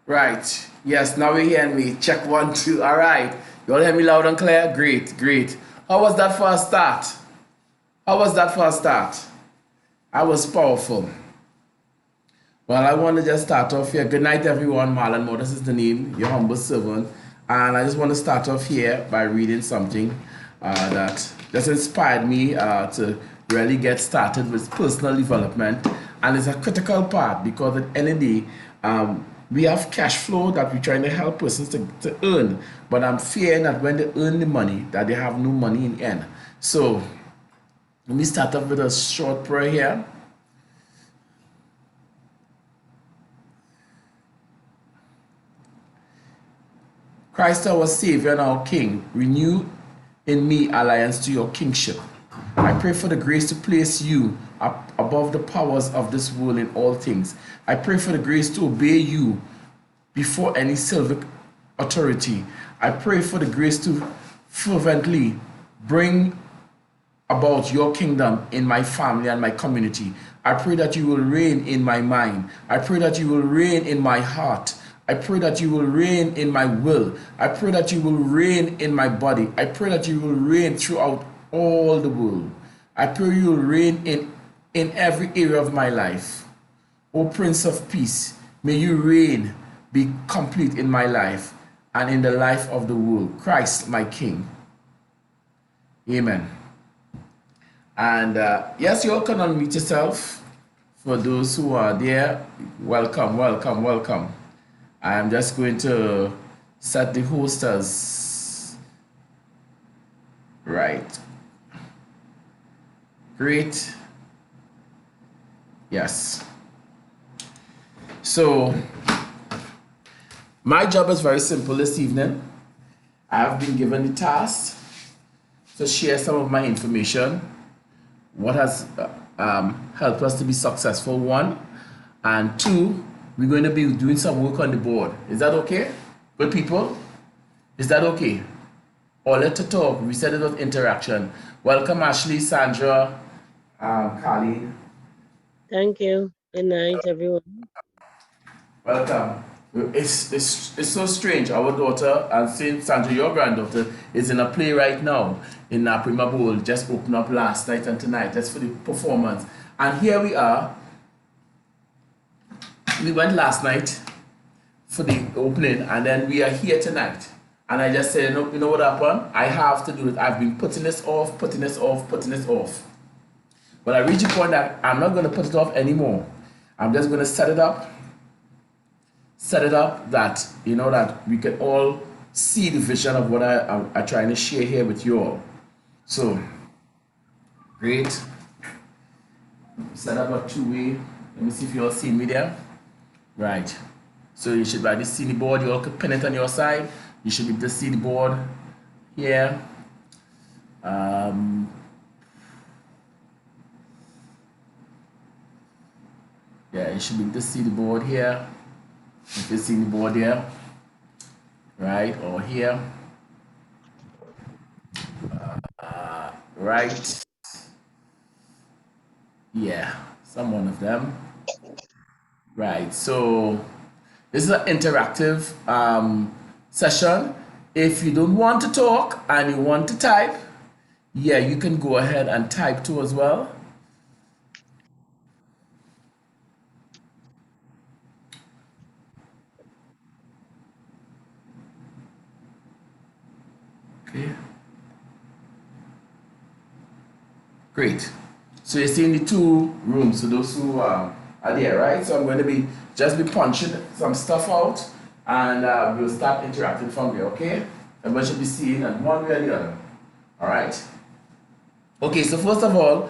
Right. Yes, now we're hearing me. Check one, two. All right. You all hear me loud and clear? Great, great. How was that for a start? How was that for a start? I was powerful. Well, I want to just start off here. Good night, everyone. Marlon Morris is the name, your humble servant. And I just want to start off here by reading something that just inspired me to really get started with personal development. And it's a critical part because at the end of the day, we have cash flow that we're trying to help persons to earn. But I'm fearing that when they earn the money, that they have no money in the end. So let me start off with a short prayer here. Christ our Savior and our King, renew in me alliance to your kingship. I pray for the grace to place you up above the powers of this world in all things. I pray for the grace to obey you before any civic authority. I pray for the grace to fervently bring about your kingdom in my family and my community. I pray that you will reign in my mind. I pray that you will reign in my heart. I pray that you will reign in my will. I pray that you will reign in my body. I pray that you will reign throughout all the world. I pray you will reign in every area of my life. O Prince of Peace, may you reign, be complete in my life and in the life of the world. Christ, my King. Amen. And yes, you all can unmute yourself. For those who are there, welcome, welcome, welcome. I'm just going to set the host as right. Great. Yes. So my job is very simple this evening. I have been given the task to share some of my information, what has helped us to be successful, one, and two, we're going to be doing some work on the board. Is that okay? Good people? Is that okay? Or let's talk. We said it was interaction. Welcome, Ashley, Sandra, Colleen. Thank you. Good night, everyone. Welcome. It's so strange. Our daughter, and Saint Sandra, your granddaughter, is in a play right now in Prima Bowl. Just opened up last night and tonight. That's for the performance. And here we are. We went last night for the opening, and then we are here tonight. And I just said, you know what happened? I have to do it. I've been putting this off, putting this off, putting this off. But I reached a point that I'm not going to put it off anymore. I'm just going to set it up that, you know, that we can all see the vision of what I'm trying to share here with you all. So, great. Set up a two-way. Let me see if you all see me there. Right. So you should already see the board. You all could pin it on your side. You should be able to see the board here. Yeah, you should be able to see the board here. You can see the board here, right, or here, right, yeah, some one of them, right. So this is an interactive session. If you don't want to talk and you want to type, yeah, you can go ahead and type too as well. Okay. Great. So you're seeing the two rooms, so those who are there, right? So I'm going to be just be punching some stuff out, and we'll start interacting from there, okay? Everyone should be seeing and one way or the other. All right? Okay, so first of all,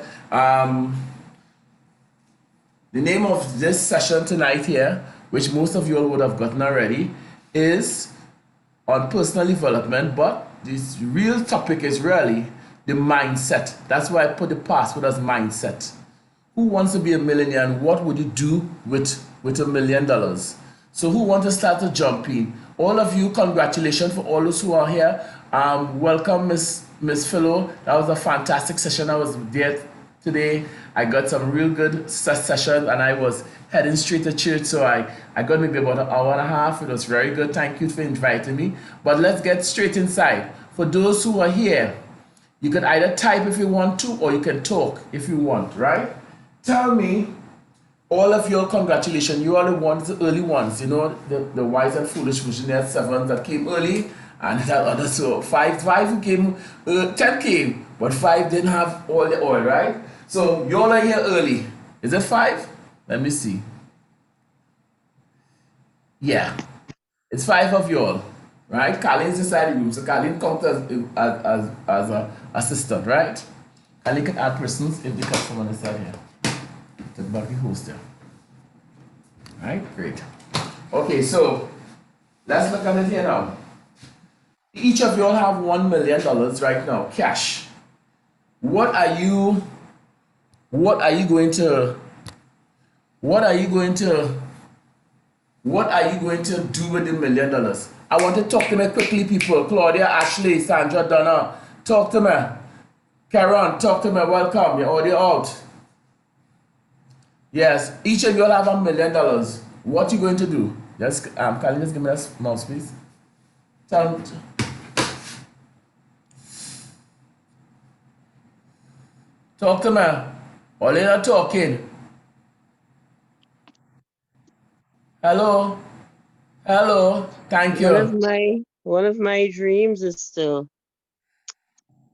the name of this session tonight here, which most of you all would have gotten already, is on personal development, but this real topic is really the mindset. That's why I put the password as mindset. Who wants to be a millionaire, and what would you do with $1 million? So who wants to start to jump in? All of you, congratulations for all those who are here. Welcome, Miss Philo. That was a fantastic session. I was there today. I got some real good sessions and I was heading straight to church. So I got maybe about an hour and a half. It was very good. Thank you for inviting me. But let's get straight inside. For those who are here, you can either type if you want to or you can talk if you want, right? Tell me all of your congratulations. You are the ones, the early ones, you know, the wise and foolish visionary sevens that came early, and that other so five who came, 10 came, but 5 didn't have all the oil, right? So you all are here early. Is it 5? Let me see. Yeah, it's 5 of you all, right? Colleen's inside the room, so Colleen counts as a assistant, right? Colleen can add persons if they come from on the side here. The buggy host there. Right? Great. Okay, so let's look at it here now. Each of you all have $1 million right now, cash. What are you going to do with the $1 million? I want to talk to me quickly, people. Claudia, Ashley, Sandra, Donna, talk to me. Karen, talk to me. Welcome. Your audio out. Yes, each of you all have $1 million. What are you going to do? Just Colleen, just give me that mouse, please. Talk to me. All you're not talking. Hello. Hello. Thank you. One of my dreams is to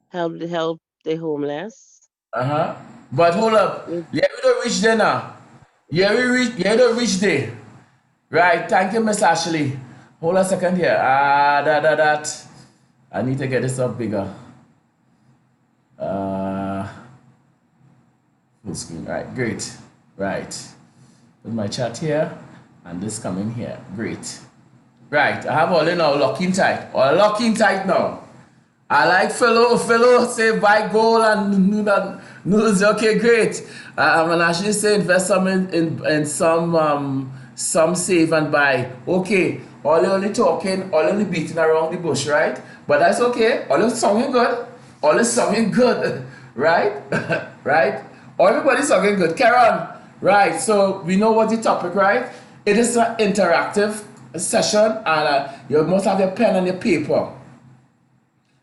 help the homeless. Uh-huh. But hold up. Yeah, we don't reach there now. Yeah, we don't reach there. Right. Thank you, Miss Ashley. Hold a second here. That. I need to get this up bigger. Full screen. Right. Great. Right. Put my chat here and this coming here. Great. Right. I have all in now locking tight. Or locking tight now. I like fellow say buy gold and noodles. Okay, great. And actually say invest some in some save and buy. Okay, all you only talking, all only beating around the bush, right? But that's okay. All is sounding good. All is sounding good, right? Right? Everybody's sounding good. Karen, right? So we know what the topic, right? It is an interactive session, and you must have your pen and your paper.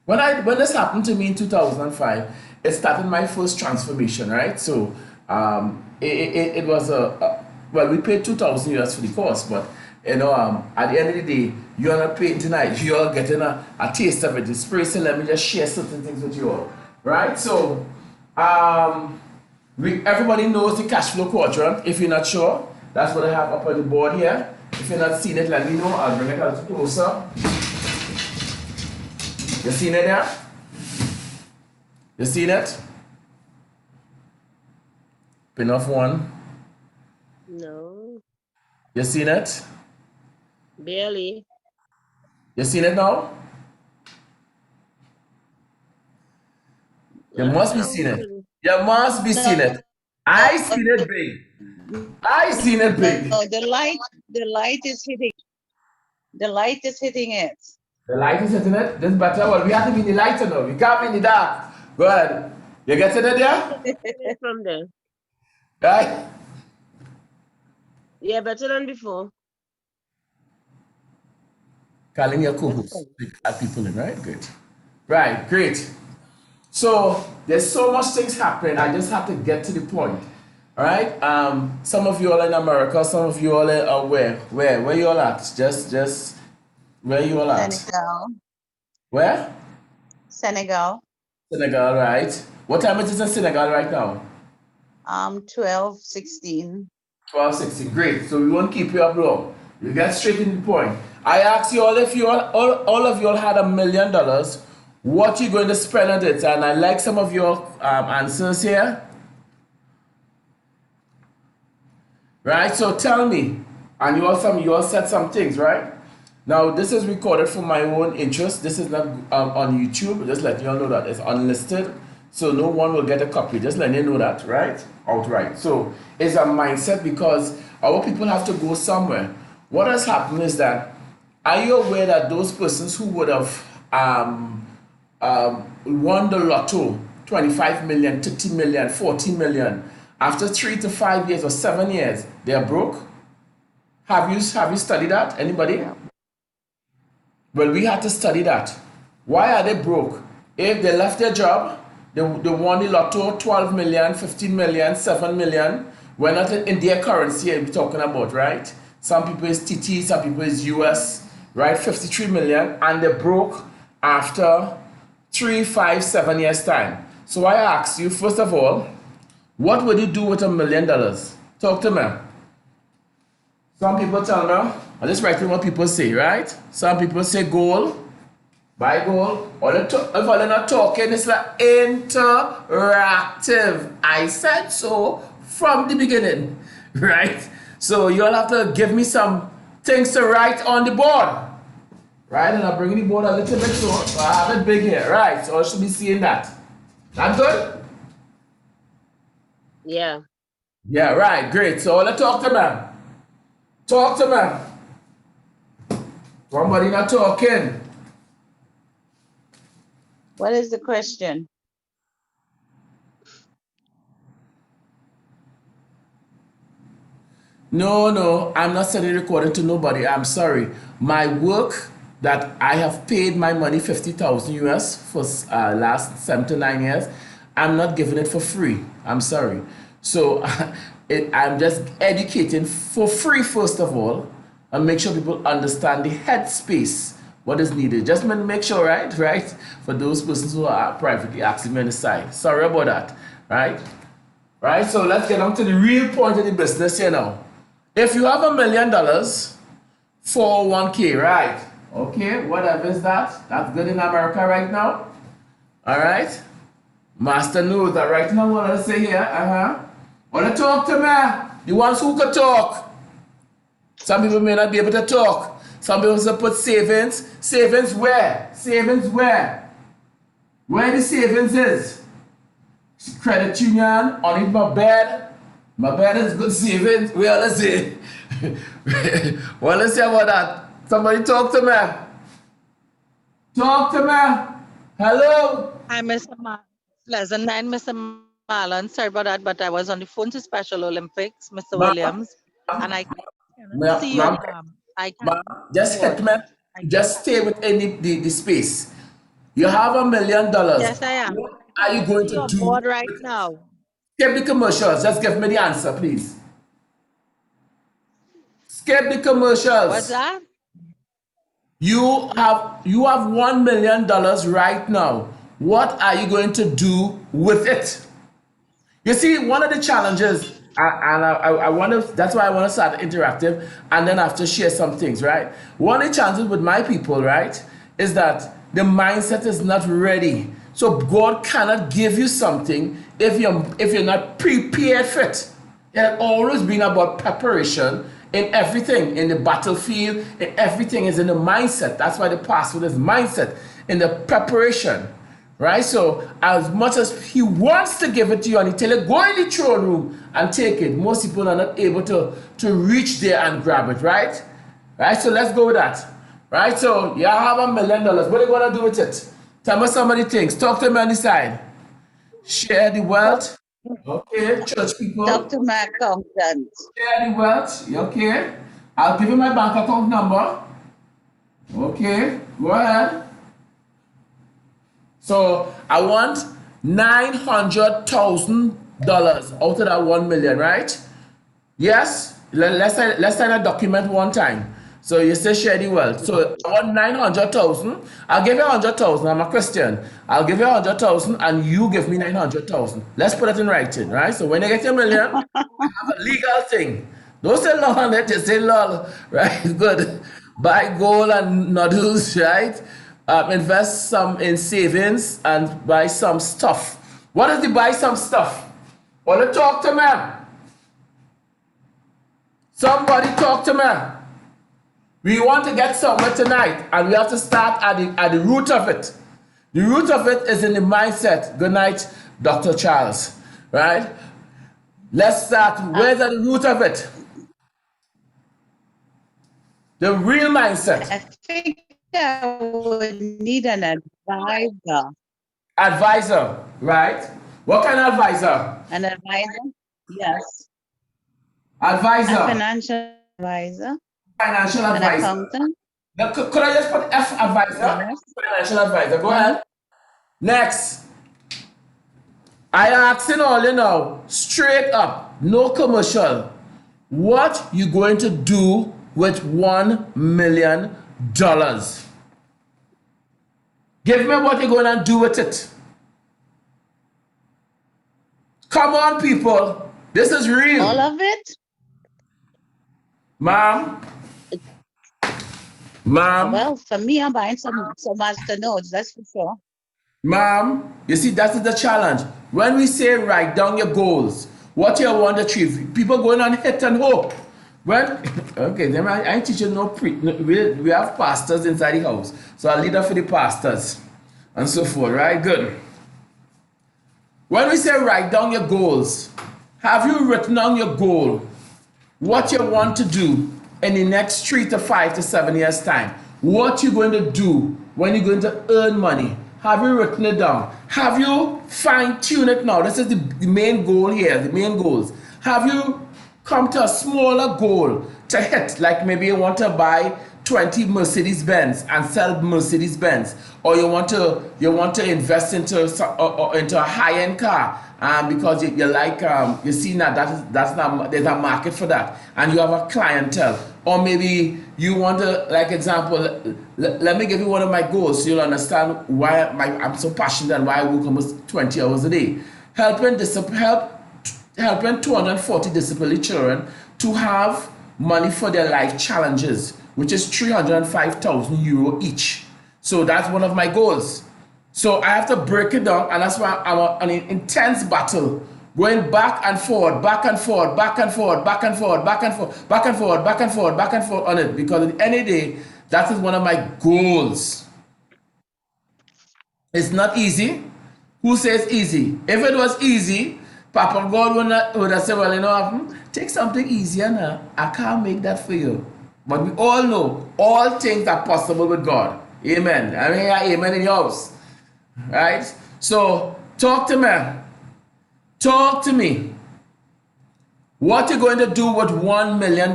When this happened to me in 2005, it started my first transformation, right? So it was well, we paid 2,000 US for the course, but you know, at the end of the day, you're not paying tonight. You're getting a taste of it. The spirit said, let me just share certain things with you all, right? So everybody knows the cash flow quadrant. If you're not sure, that's what I have up on the board here. If you're not seeing it, let me know. I'll bring it a little closer. You seen it there? You seen it? Pin off one. No. You seen it? Barely. You seen it now? You must be seeing it. You must be seeing it. I seen it big. I seen it big. No, the light is hitting. The light is hitting it. The light is hitting it. This better. Well, we have to be in the light now. We can't be in the dark. Go ahead. You get it there? From there. Right? Yeah, better than before. Calling your co-host. Add people in, right? Great. Right, great. So there's so much things happening. I just have to get to the point. All right. Some of you all in America. Some of you all are where you all at? Just where you all at? Senegal. Where? Senegal. Senegal, right? What time is it in Senegal right now? 12:16. 12:16. Great. So we won't keep you up long. You get straight to the point. I asked you all if you all of you all had $1 million, what you going to spend on it? And I like some of your answers here. Right? So tell me. And you all said some things, right? Now this is recorded for my own interest. This is not on YouTube. Just let you all know that it's unlisted. So no one will get a copy. Just let you know that, right? Outright. So it's a mindset because our people have to go somewhere. What has happened is that, are you aware that those persons who would have won the lotto 25 million, 30 million, 40 million. After 3 to 5 years or 7 years, they are broke. Have you studied that? Anybody? Yeah. Well, we had to study that. Why are they broke? If they left their job, they won the lotto 12 million, 15 million, 7 million. We're not in their currency we're talking about, right? Some people is TT, some people is US, right? 53 million, and they broke after 3, 5, 7 years time. So I ask you, first of all, what would you do with $1 million? Talk to me. Some people tell me, I'm just writing what people say, right? Some people say gold, buy gold. If I'm not talking, it's like interactive. I said so from the beginning, right? So you'll have to give me some things to write on the board, right? And I'll bring the board a little bit so I have it big here, right? So I should be seeing that. That good? Yeah. Yeah, right, great. So let's talk to me. Talk to me. Somebody not talking. What is the question? No, I'm not sending recording to nobody. I'm sorry. My work that I have paid my money 50,000 US for last 7 to 9 years, I'm not giving it for free. I'm sorry. So I'm just educating for free first of all, and make sure people understand the headspace, what is needed. Just make sure, right? For those persons who are privately asking me on the side. Sorry about that, right? Right, so let's get on to the real point of the business here now. If you have $1 million, 401k, right? Okay, whatever is that? That's good in America right now. All right. Master knows that right now. What I say here? Want to talk to me? The ones who could talk. Some people may not be able to talk. Some people say put savings. Savings where? Savings where? Where the savings is? Credit union, underneath my bed. My bed is good savings. Well, let's see. Well, let's see about that. Somebody talk to me. Talk to me. Hello. Hi, Mr. Pleasant night, Mr. Marlon. Sorry about that, but I was on the phone to Special Olympics, Mr. Ma'am, Williams, and I cannot ma'am, see your ma'am, I can't ma'am, see the just hit board. me. Just stay within the space. You have $1 million. Yes, I am. What I are you cannot going see to your do? board right now. Skip the commercials. Just give me the answer, please. Skip the What's commercials. that? You have $1 million right now. What are you going to do with it? You see, one of the challenges, I want to. That's why I want to start interactive, and then I have to share some things, right? One of the challenges with my people, right, is that the mindset is not ready. So God cannot give you something if you're not prepared for it. It has always been about preparation in everything, in the battlefield, in everything is in the mindset. That's why the password is mindset, in the preparation. Right? So as much as he wants to give it to you and he tell you, go in the throne room and take it, most people are not able to reach there and grab it, right? Right? So let's go with that. Right? So you have $1 million. What are you gonna do with it? Tell me some of the things. Talk to me on the side. Share the wealth. Okay, church people. Talk to my accountant. Share the wealth. Okay. I'll give you my bank account number. Okay, go ahead. So I want $900,000 out of that 1 million, right? Yes. Let's sign a document one time. So you say share the wealth. So I want 900,000. I'll give you 100,000. I'm a Christian. I'll give you 100,000, and you give me 900,000. Let's put it in writing, right? So when you get your million, I have a legal thing. Don't say lol on it. Just say lol, right? Good. Buy gold and noodles, right? Invest some in savings and buy some stuff. What is the buy some stuff? Want to talk to me? Somebody talk to me. We want to get somewhere tonight, and we have to start at the root of it. The root of it is in the mindset. Good night, Dr. Charles. Right? Let's start. Where's the root of it? The real mindset. I think I would need an advisor. Advisor, right? What kind of advisor? An advisor? Yes. A Advisor, financial advisor? financial An advisor. accountant? Now, could I just put F advisor? Yes. Financial advisor. Go ahead. Next. I asking all you now, straight up, no commercial. What you going to do with $1 million? Give me what you're going to do with it. Come on, people. This is real. All of it? Ma'am. Ma'am. Well, for me, I'm buying some master notes, that's for sure. Ma'am, you see, that is the challenge. When we say write down your goals, what you want to achieve, people going on hit and hope. When, okay, then I ain't teaching we have pastors inside the house. So I'll lead up for the pastors and so forth, right? Good. When we say write down your goals, have you written down your goal? What you want to do in the next 3 to 5 to 7 years time? What you're going to do when you're going to earn money? Have you written it down? Have you fine-tuned it now? This is the main goal here, the main goals. Have you come to a smaller goal to hit? Like maybe you want to buy 20 Mercedes Benz and sell Mercedes Benz, or you want to invest into a high-end car, because you like you see that's not, there's a market for that, and you have a clientele. Or maybe you want to, like example, let me give you one of my goals so you'll understand why I'm so passionate and why I work almost 20 hours a day. Helping 240 disabled children to have money for their life challenges, which is €305,000 each. So that's one of my goals. So I have to break it down, and that's why I'm on an intense battle, going back and forward, back and forward, back and forward, back and forward, back and forth, back and forward, back and forward, back and forth on it, because at the end of the day, that is one of my goals. It's not easy. Who says easy? If it was easy, Papa God would have said, well, you know, take something easier now. I can't make that for you. But we all know all things are possible with God. Amen. I mean, amen in your house. Right? So, talk to me. Talk to me. What you going to do with $1 million?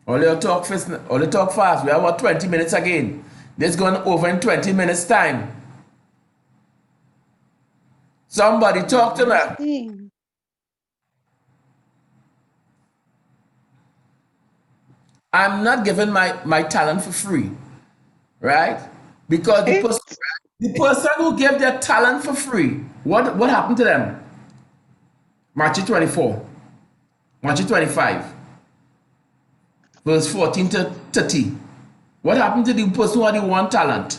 Only talk fast. Only talk fast. We have about 20 minutes again. This going over in 20 minutes time. Somebody talk to me. I'm not giving my talent for free, right? Because the person who gave their talent for free, what happened to them? Matthew 24, Matthew 25, verse 14 to 30. What happened to the person who had the one talent?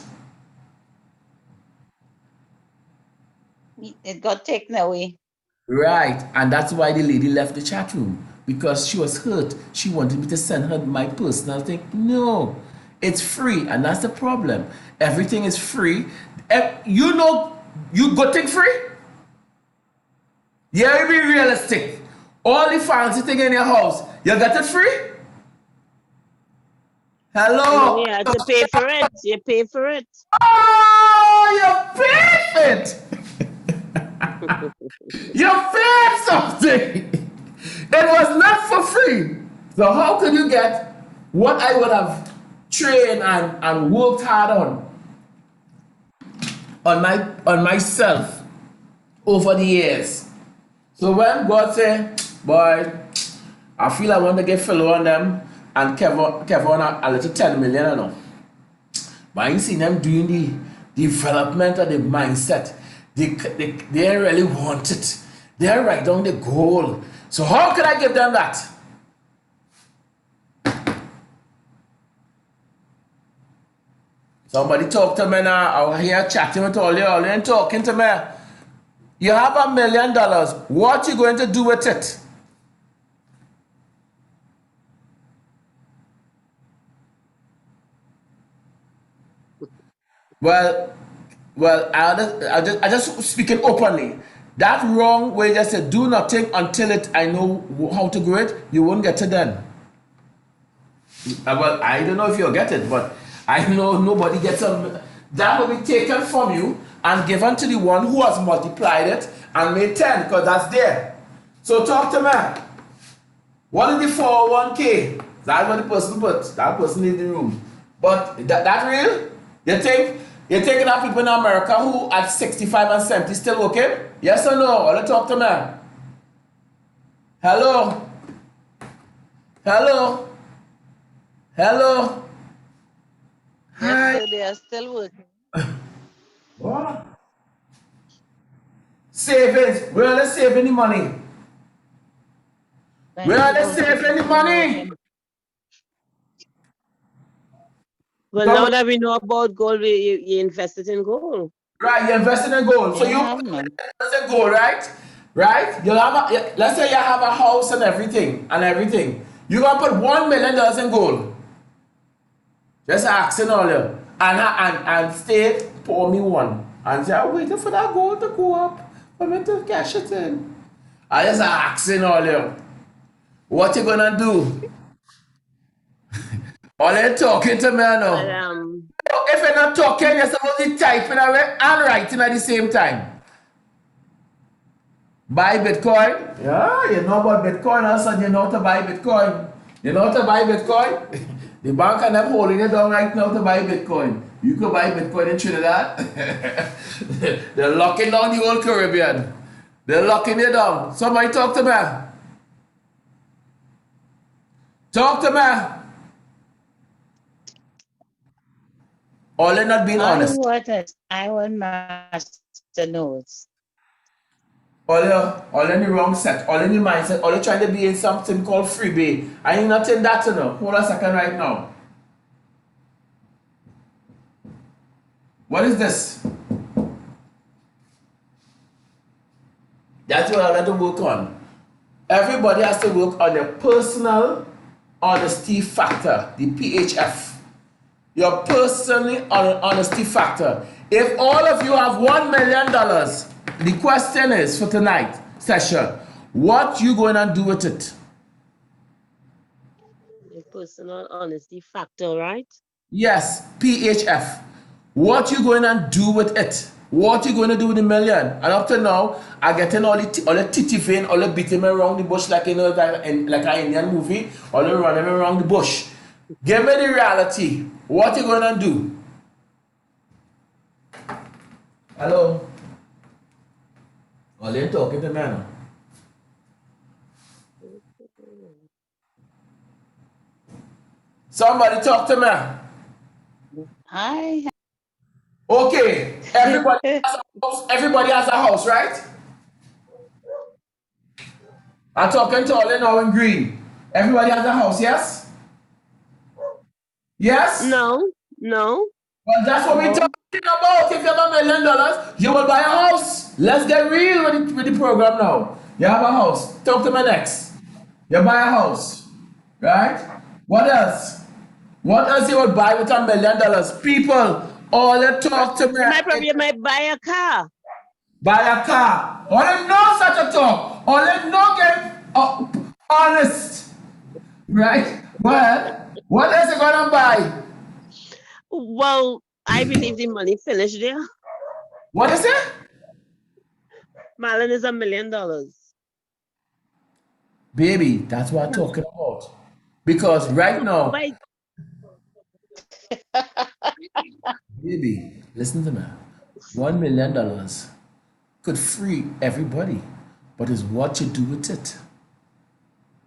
It got taken away. Right, and that's why the lady left the chat room, because she was hurt. She wanted me to send her my personal thing. No, it's free, and that's the problem. Everything is free. You know, you got it free? Yeah, be realistic. All the fancy thing in your house, you got it free? Hello? You have to pay for it. You pay for it. Oh, you paid it! You paid something! It was not for free. So how could you get what I would have trained and worked hard on myself over the years? So when God said, boy, I feel I want to get Philo on them and Kevin a little 10 million, I know. But I ain't seen them doing the development of the mindset. They really want it. They write down the goal. So how can I give them that? Somebody talk to me now. I'm here chatting with all you ain't talking to me. You have $1 million. What you going to do with it? Well, I just speaking openly. That wrong way just say do nothing until I know how to do it. You won't get it then. Well, I don't know if you'll get it, but I know nobody gets a that will be taken from you and given to the one who has multiplied it and made 10, because that's there. So talk to me. What is the 401k? That's what the person put. That person in the room. But that real? You think that people in America who at 65 and 70 still working? Yes or no? Or talk to me. Hello? Hello? Hello? Hi. Yes, sir, they are still working. What? Savings. Where are they saving the money? Where are they saving the money? Well, Come now on. that we know about gold, you invested in gold. Right, you're investing in gold. So Yeah, you put $1 in gold, right? Right? You'll have let's say you have a house and everything. You're gonna put $1 million in gold. Just asking all you. And stay, pour me one. And say, I'm waiting for that gold to go up for me to cash it in. I just asking all you. What you gonna do? All you talking to me But now. If you're not talking, you're supposed to be typing away and writing at the same time. Buy Bitcoin? Yeah, you know about Bitcoin, all of a sudden you know how to buy Bitcoin. You know how to buy Bitcoin? The bank and them holding it down right now to buy Bitcoin. You could buy Bitcoin in Trinidad. They're locking down the whole Caribbean. They're locking it down. Somebody talk to me. Talk to me. All they're not being honest. I want master notes. All in the wrong set, all in the mindset, all you trying to be in something called freebie. I ain't not in that, you know. Hold a second right now. What is this? That's what I have to work on. Everybody has to work on their personal honesty factor, the PHF. Your personal honesty factor. If all of you have $1 million, the question is for tonight session, what you going to do with it? your personal honesty factor, right? Yes, PHF. What you going to do with it? What you going to do with the million? And up to now, I getting all the titty vein, all the beating me around the bush like like an Indian movie, all the running me around the bush. Give me the reality. What you going to do? Hello? All you talking to me now. Somebody talk to me. Hi. Okay, everybody has a house. Everybody has a house, right? I'm talking to all in now in green. Everybody has a house, yes? Yes? No, no. Well, that's what we're talking about. If you have $1 million, you will buy a house. Let's get real with the program now. You have a house. Talk to me next. You buy a house, right? What else? What else you would buy with $1 million? People, all they talk to me. You might buy a car. Buy a car. All they know such a talk. All they know get honest, right? Well, what else you gonna buy? Well, I believe the money finished there. What is it? Marlon is $1 million. Baby, that's what I'm talking about. Because right now, But baby, listen to me. $1 million could free everybody, but it's what you do with it.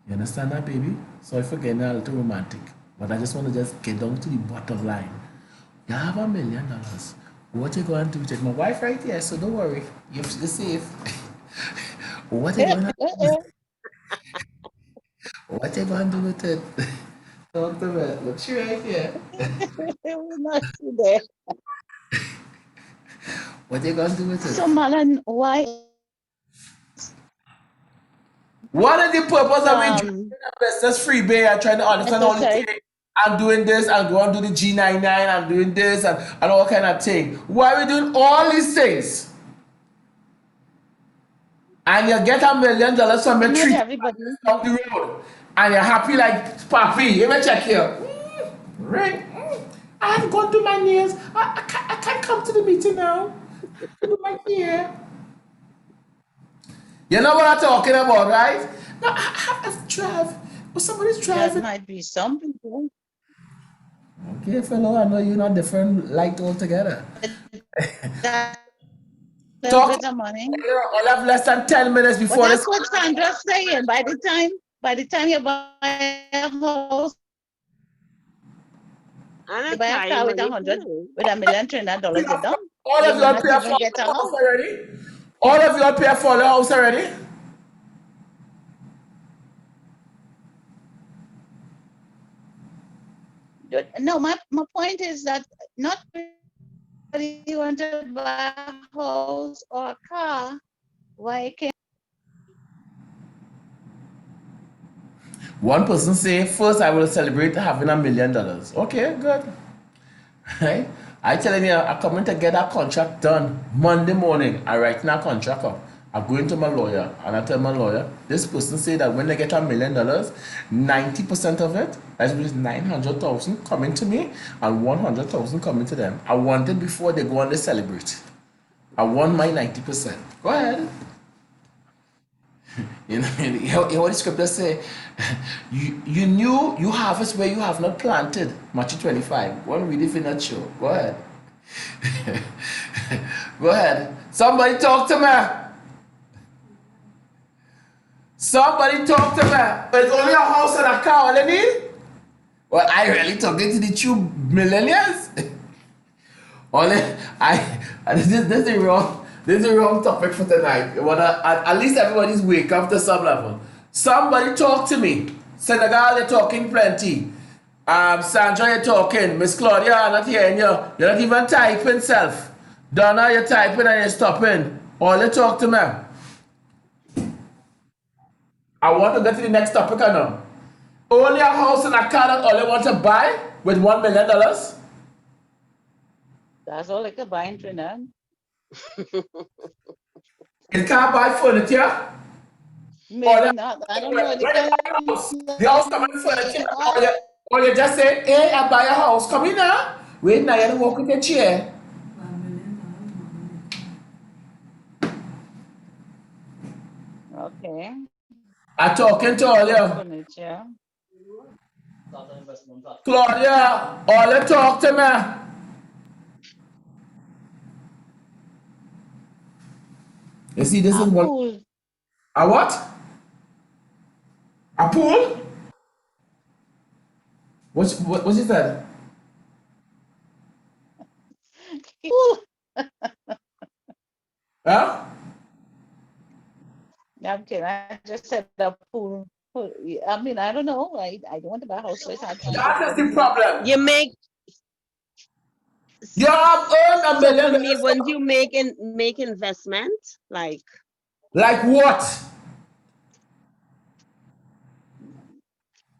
You understand that, baby? Sorry for getting a little romantic, but I just want to just get down to the bottom line. You have $1 million. What you going to do with it? My wife right here, so don't worry. You're safe. What you going to What you going to do with it? Talk to me. Look, she right here. We're not there. What you going to do with it? So, Malan, why? What is the purpose of me doing business free bay and trying to understand all the Sorry. things? I'm doing this, I'm going to do the G99, I'm doing this and all kind of thing. Why are we doing all these things? And you get $1 million from a Not tree everybody. down the road. And you're happy like, Papi, let me check here. Ring. I have gone to my nails. I can't come to the meeting now. To do my hair. You know what I'm talking about, right? No, I have to drive. Oh, somebody's That driving. might be some people. Okay, fellow, I know you're not different light altogether. That little Talk. bit of money. I'll have less than 10 minutes But before that's this. what Sandra's saying. By the time you buy a house, And you a buy a time car with money too. $1 million, $300, you're done. All You of you may all not pay even for get a your house house. already? All of you all pay for your house already? No, my point is that not everybody want to buy a house or a car. Why can't One person say, first I will celebrate having $1 million. Okay, good. Right? I telling you, I'm coming to get that contract done Monday morning. I write that contract up. I go into my lawyer and I tell my lawyer, this person say that when they get $1 million, 90% of it, that means 900,000 coming to me and 100,000 coming to them. I want it before they go and they celebrate. I want my 90%. Go ahead. You know, you hear what the scripture say? You knew you harvest where you have not planted. Matthew 25. One read if you're not sure. Go ahead. Go ahead. Somebody talk to me. Somebody talk to me. It's only a house and a car, all I need. Well, I really talking to the true millionaires. Only this is the wrong topic for tonight. At least everybody's wake up to some level. Somebody talk to me. Senegal, you're talking plenty. Sandra, you're talking. Miss Claudia, I'm not hearing you. You're not even typing self. Donna, you're typing and you're stopping. All you talk to me. I want to get to the next topic I know. Only a house and a car that all you want to buy with $1 million? that's all I could buy in Trinidad? You can't buy furniture? Maybe not. I don't know. When It you buy a depends house, the house come with where furniture, you are. or you just say, hey, I buy a house, come in now. Wait now, you don't walk with your chair. Okay. I'm talking to all you. Furniture. Claudia, all you talk to me. You see, this A is what, pool. a what? A pool? What is that? Pool. Huh? I'm kidding. I just said a pool. I mean, I don't know. I don't want to buy a house, so it's hard for me to That is the say. problem. You make You have earned $1 so for million. me, once you make investment, like Like what?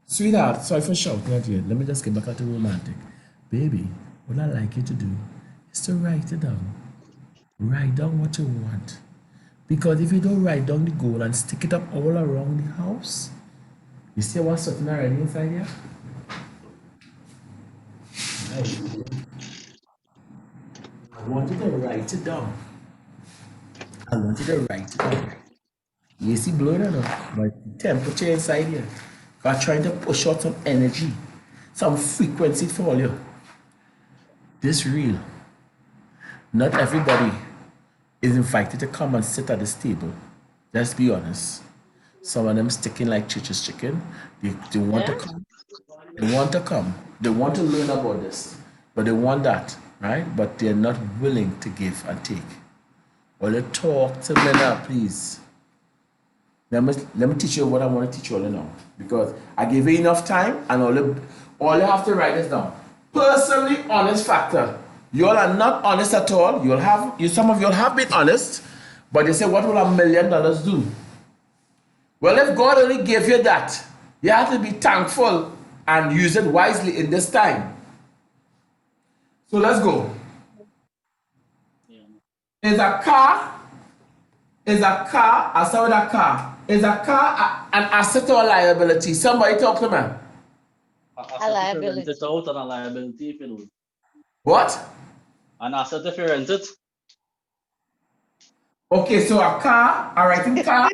Sweetheart, sorry for shouting at you. Let me just get back at the romantic. Baby, what I like you to do is to write it down. Write down what you want. Because if you don't write down the goal and stick it up all around the house, you see what's sitting already inside here? Right. I want you to write it down. I want you to write it down. You see blowing or not? But temperature inside here. I'm trying to push out some energy, some frequency for you. This real. Not everybody is invited to come and sit at this table. Let's be honest. Some of them sticking like church's chicken. They want to yeah. come. They want to come. They want to learn about this. But they want that, right? But they're not willing to give and take. Well, you talk to me now, please. Let me teach you what I want to teach you all now. Because I gave you enough time and all you have to write is down. Personally honest factor. You all are not honest at all. Some of you all have been honest, but they say, what will $1 million do? Well, if God only gave you that, you have to be thankful and use it wisely in this time. So let's go. Is a car, I start with a car. Is a car an asset or a liability? Somebody talk to me. A liability. Rent it out and a liability if you do. What? An asset if you rent it. Okay, so a car, a renting car,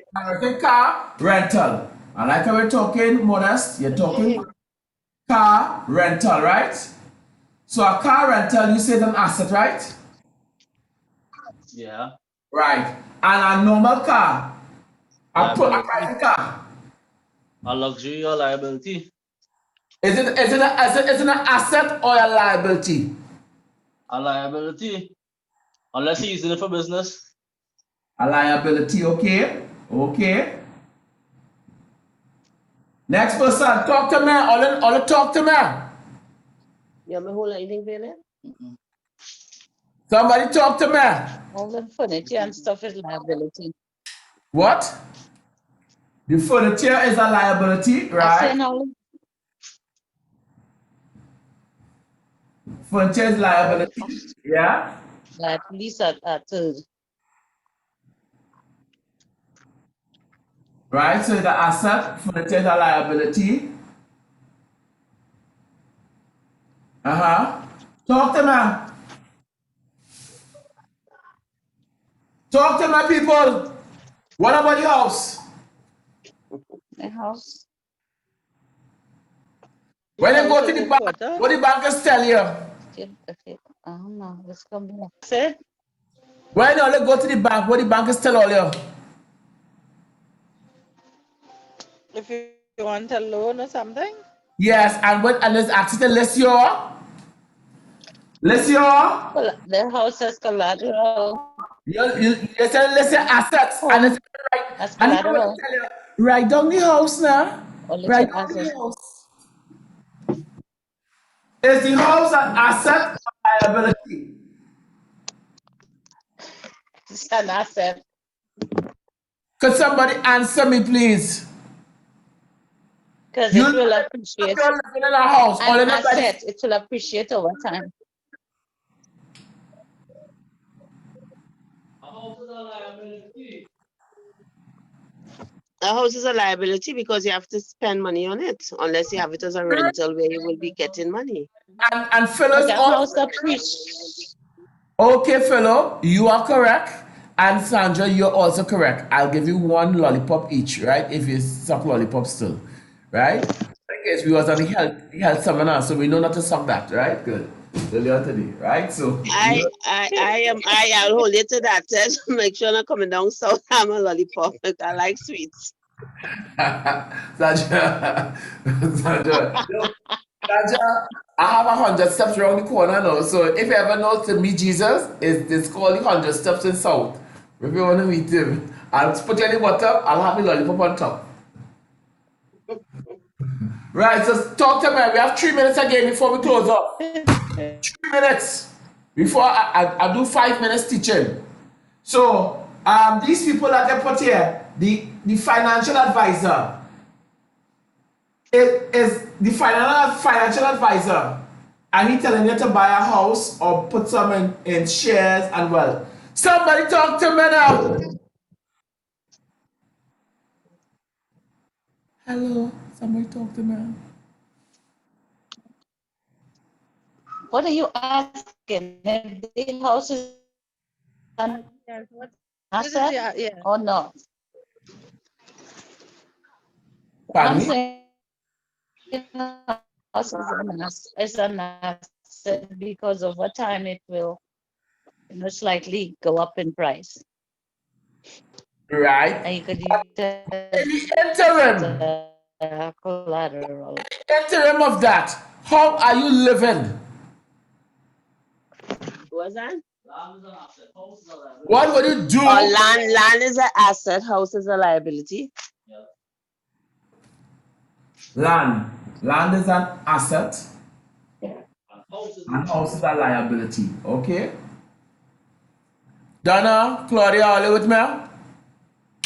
rental. And like how we're talking, Modest, you're talking car rental, right? So a car rental, you say an asset, right? Yeah. Right. And a normal car, a Liability. private car. A luxury or liability. Is it an asset or a liability? A liability. Unless you're using it for business. A liability, okay? Okay. Next person, talk to me. All talk to me. You me whole anything there? Somebody talk to me. All the furniture and stuff is liability. What? The furniture is a liability, I say right? all Furniture is the liability. cost, Yeah. at least a third. Right. So the asset, furniture is a liability. Uh-huh. Talk to me. Talk to my people. What about the house? The house. When you house go to is the bank, important. what the bankers tell you? Still, okay. I don't know. Let's come back. Say, When you go to the bank, what the bankers tell all you? If you want a loan or something. Yes, and let's ask you to list your the house has collateral. let's say assets and Home it's right. as And you know what collateral. they tell you? Write down the house now. Or let Write your down the assets. house. Is the house an asset or liability? It's an asset. Could somebody answer me, please? Because You it know will that appreciate. you're living in a house, or An you're not ready. asset, it will appreciate over time. A house is a liability. A house is a liability because you have to spend money on it, unless you have it as a rental where you will be getting money. And But fellows the also. house appreciates. Okay, fellow, you are correct. And Sandra, you're also correct. I'll give you one lollipop each, right? If you suck lollipop still, right? In case we was on the health seminar, so we know not to suck that, right? Good. Earlier today, right? So I'll hold you to that. Make sure I'm not coming down south. I'm a lollipop. I like sweets. Sandra, Sandra, no, Sandra, I have 100 steps around the corner now. So if you ever know to meet Jesus, it's called the 100 steps in South. If you want to meet him, I'll put you in the bottom, I'll have the lollipop on top. Right, so talk to me. We have 3 minutes again before we close up. 3 minutes before I do 5 minutes teaching. So these people that they put here, the financial advisor, it is the financial advisor, and he telling you to buy a house or put some in shares and wealth. Somebody talk to me now. Hello, somebody talk to me. What are you asking? If the house is an Yes, what is asset yeah. or not? Pardon I'm me? saying house is an asset because over time it will slightly go up in price. Right. And you could use it In the as interim, a collateral. interim of that, how are you living? What's that? Land is an asset. House is a liability. What would you do? Land is an asset. House is a liability. Yeah. Land. Land is an asset And house is a and house is liability. a liability. Okay? Donna, Claudia, are you with me?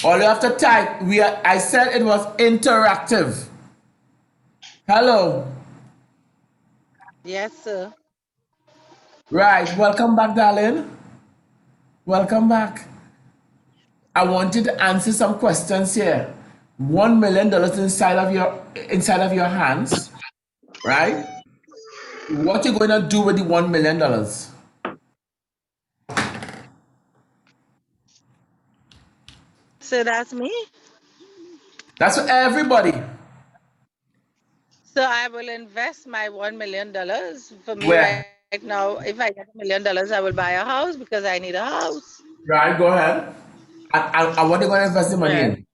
All you have to type. I said it was interactive. Hello. Yes, sir. Right. Welcome back, darling. Welcome back. I wanted to answer some questions here. $1 million inside of your hands, right? What you going to do with the $1 million? So that's me. That's for everybody. So I will invest my $1 million. For me Where? right now, if I get $1 million, I will buy a house because I need a house. Right, go ahead. And what are you going to invest the money Yeah. in?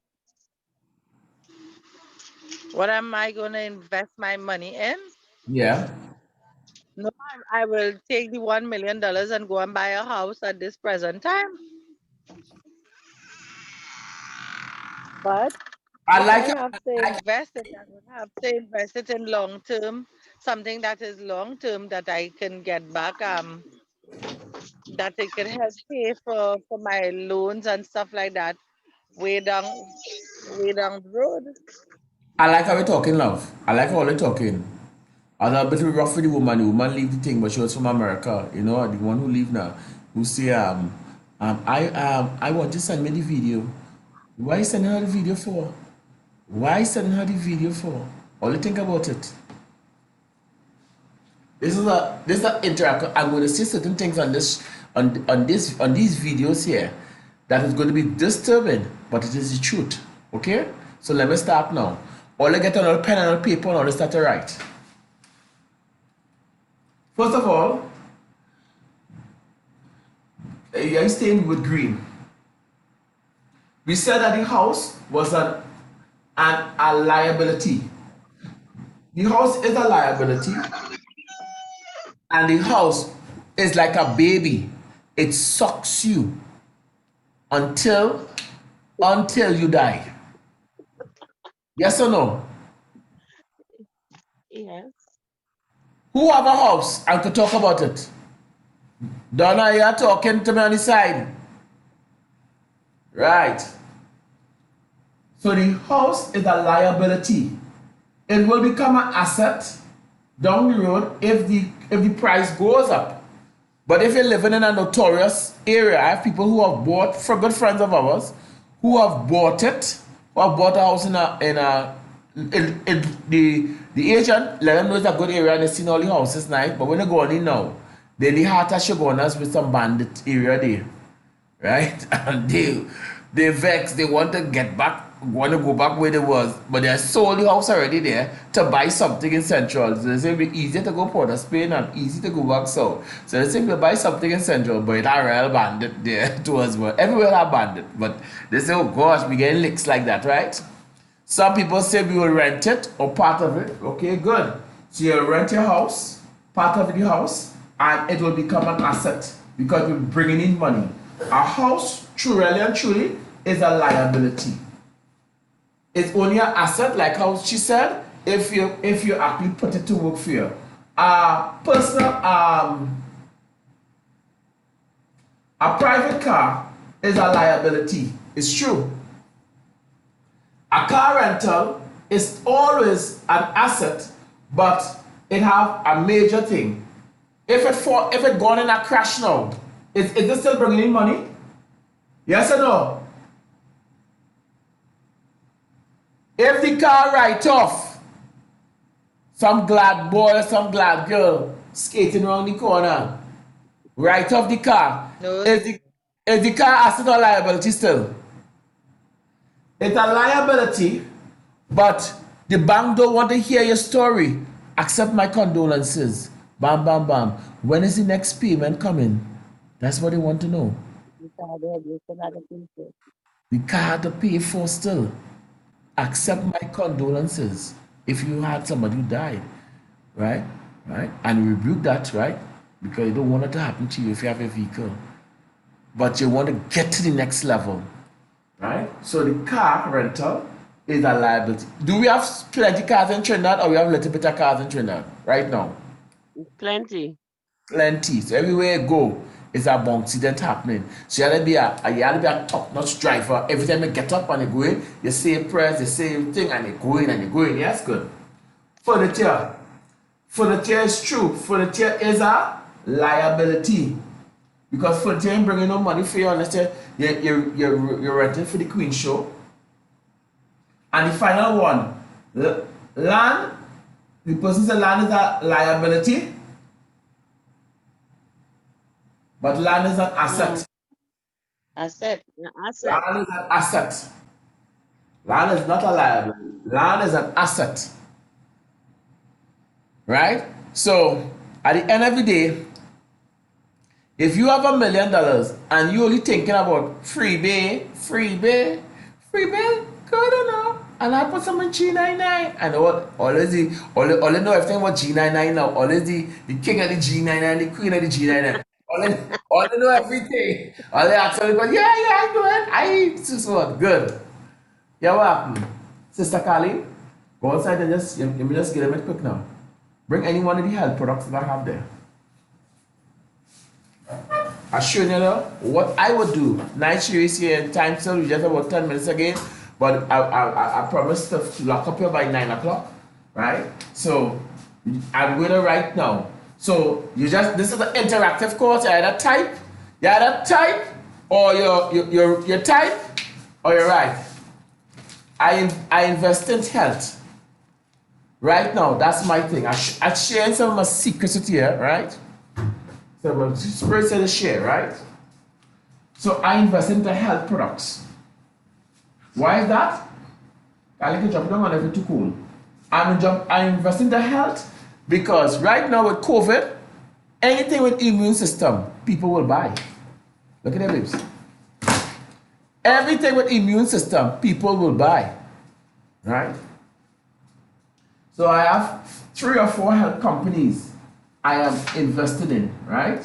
What am I going to invest my money in? Yeah. No, I will take the $1 million and go and buy a house at this present time. But I if like I it. have to invest it, I would have to invest it in long term, something that is long term that I can get back. That it can help pay for my loans and stuff like that way down way down the road. I like how we're talking, love. I like how we're talking. I was a bit rough with the woman. The woman leave the thing, but she was from America. You know, the one who leave now, who say, I want to send me the video. Why you sending her the video for? Why you sending her the video for? All you think about it. This is a interaction. I'm going to say certain things on this on these videos here that is going to be disturbing, but it is the truth. Okay? So let me start now. All I get another pen and a paper and all I start to write. First of all, you're staying with green. We said that the house was a liability. The house is a liability, and the house is like a baby. It sucks you until you die. Yes or no? Yes. Who have a house and could talk about it? Donna, you're talking to me on the side. Right. So the house is a liability. It will become an asset down the road if the price goes up. But if you're living in a notorious area, I have people who have bought, for good friends of ours, who have bought it, who have bought a house in the agent let them know it's a good area and they seen all the houses nice, but when they go on in now, then the heart of Shogunas with some bandit area there, right? And they vex, they want to get back, want to go back where they was, but they sold the house already there to buy something in Central. So they say it'll be easier to go Port of Spain and easy to go back south. So they say we'll buy something in Central, but it's a real bandit there to us. But everywhere are bandit. But they say, oh gosh, we getting licks like that, right? Some people say we will rent it or part of it. Okay, good. So you rent your house, part of the house, and it will become an asset because we're bringing in money. A house, truly and truly, is a liability. It's only an asset, like how she said, if you actually put it to work for you. A private car is a liability. It's true. A car rental is always an asset, but it have a major thing. If it gone in a crash now, is it still bringing in money? Yes or no? If the car write off, some glad boy or some glad girl skating around the corner, write off the car. No, Is the car asset or liability still? It's a liability, but the bank don't want to hear your story. Accept my condolences. Bam, bam, bam. When is the next payment coming? That's what they want to know. You said that you said that people. The car to pay for still. Accept my condolences if you had somebody who died, right? Right? And rebuke that, right? Because you don't want it to happen to you if you have a vehicle. But you want to get to the next level, right? So the car rental is a liability. Do we have plenty cars in Trinidad or we have a little bit of cars in Trinidad right now? Plenty. Plenty. So everywhere you go, it's a accident happening. So you have to be a top-notch driver. Every time you get up and you go in, you say prayers, you say everything, and you go in and you go in. Yes, good. Furniture. Furniture is true. Furniture is a liability. Because furniture ain't bringing no money for you unless you're renting for the Queen show. And the final one, land. The person said land is a liability. But land is an asset. Asset. Yeah, asset. Land is an asset. Land is not a liability. Land is an asset. Right? So at the end of the day, if you have $1 million and you only thinking about freebie, good enough. And I put some in G99. And always all they know everything about G99 now. Always the king of the G99, the queen of the G99. All they know everything. All they actually go, yeah, I do it. This one. Good. Yeah, what happened? Sister Kali, go outside and just, let me just get them it quick now. Bring any one of the health products that I have there. I show you now what I would do. Night show is here in time still, we just about 10 minutes again. But I promised to lock up here by 9 o'clock. Right? So I'm going to write now. So this is an interactive course. You either type, or you type or you write. I invest in health. Right now, that's my thing. I'm sharing some of my secrets with you, right? So my spirit said to share, right? So I invest into health products. Why is that? I like to jump down on every too cool. I invest into health because right now with COVID, anything with immune system, people will buy. Look at their lips. Everything with immune system, people will buy. Right? So I have 3 or 4 health companies I am invested in, right?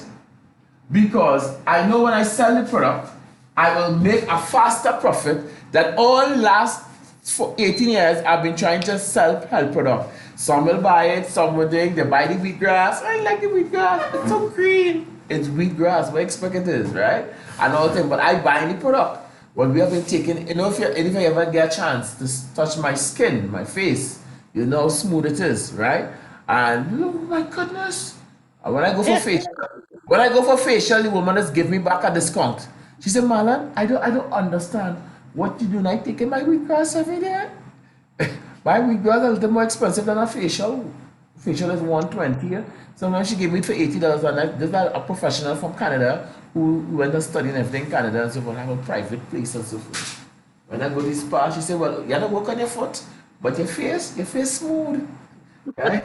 Because I know when I sell the product, I will make a faster profit than all last for 18 years I've been trying to sell health product. Some will buy it, some will think they buy the wheatgrass. I like the wheatgrass, it's so green. It's wheatgrass, what expect it is, right? And all things, but I buy the product. What we have been taking, if you ever get a chance to touch my skin, my face, you know how smooth it is, right? And oh my goodness. And when I go for facial, the woman just give me back a discount. She said, Marlon, I don't understand what you do. And I taking my wheatgrass every day. My wheatgrass is a little more expensive than a facial. Facial is 120. So now she gave me it for $80. And this is a professional from Canada who went to study and everything in Canada and so forth. I have a private place and so forth. When I go to the spa, she said, well, you don't work on your foot, but your face smooth. Right?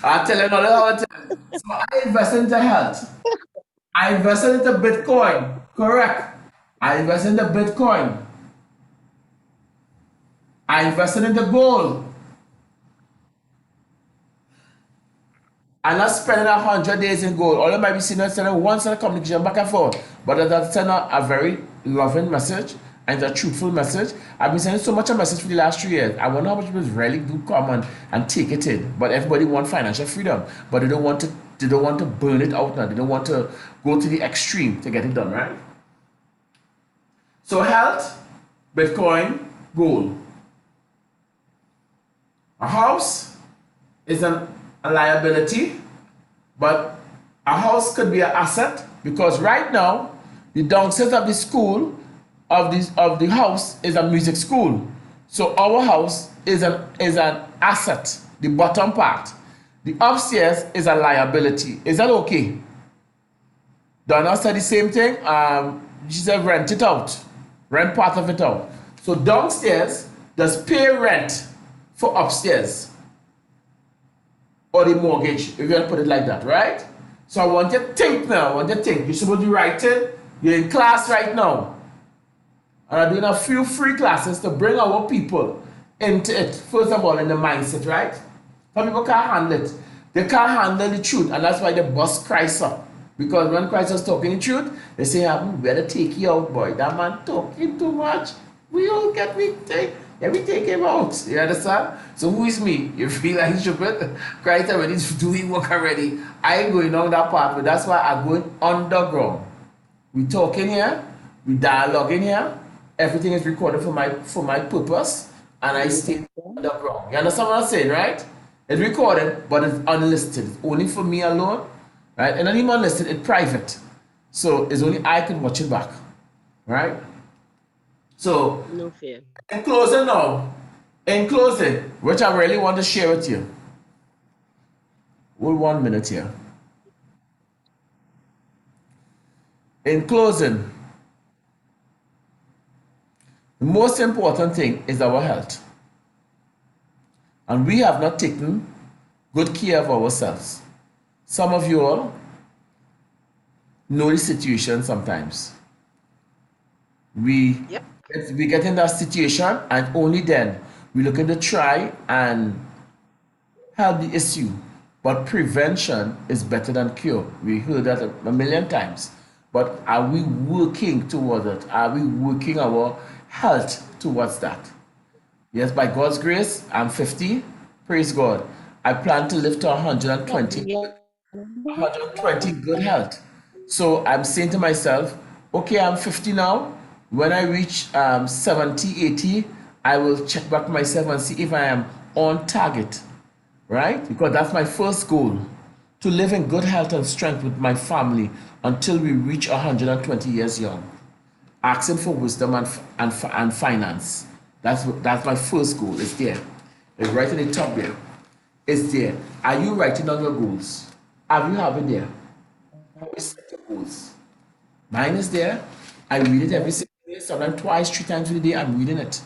I tell you all the time. So I invest into health. I invest into Bitcoin. Correct. I invest into Bitcoin. I invested into gold. I'm not spending 100 days in gold. All I might be seeing is sending one set of communication back and forth. But that's sending a very loving message and a truthful message. I've been sending so much a message for the last 3 years. I wonder how much people really do come and take it in. But everybody wants financial freedom. But they don't want to burn it out now. They don't want to go to the extreme to get it done, right? So health, Bitcoin, gold. A house is a liability, but a house could be an asset because right now the downstairs of the school of the house is a music school. So our house is an asset, the bottom part. The upstairs is a liability. Is that okay? Donna said the same thing. She said rent it out, rent part of it out. So downstairs does pay rent for upstairs or the mortgage, if you want to put it like that, right? So I want you to think now. I want you to think. You're supposed to be writing. You're in class right now. And I'm doing a few free classes to bring our people into it. First of all, in the mindset, right? Some people can't handle it. They can't handle the truth, and that's why they bust Christ up. Because when Christ was talking the truth, they say, we better take you out, boy. That man talking too much. We all get weak. Yeah, we take him out. You understand? So who is me? You feel like stupid? Christ already doing work already. I ain't going down that path, but that's why I'm going underground. We talking here, we dialoguing here. Everything is recorded for my purpose, and I stay underground. You understand what I'm saying, right? It's recorded, but it's unlisted. It's only for me alone, right? And not even unlisted, it's private. So it's only I can watch it back, right? So, No fear. in closing now, which I really want to share with you, Hold 1 minute here. In closing, the most important thing is our health. And we have not taken good care of ourselves. Some of you all know the situation sometimes. We Yep. we get in that situation and only then we looking to try and help the issue. But prevention is better than cure. We heard that a million times. But are we working towards it? Are we working our health towards that? Yes, by God's grace, I'm 50. Praise God. I plan to live to 120. Yeah. 120 good health. So I'm saying to myself, okay, I'm 50 now. When I reach 70, 80, I will check back myself and see if I am on target, right? Because that's my first goal, to live in good health and strength with my family until we reach 120 years young. Asking for wisdom and finance. That's my first goal. It's there. It's right in the top there. It's there. Are you writing down your goals? Have it there? How you set your goals? Mine is there. I read it every single day, sometimes twice, 3 times a day. I'm reading it.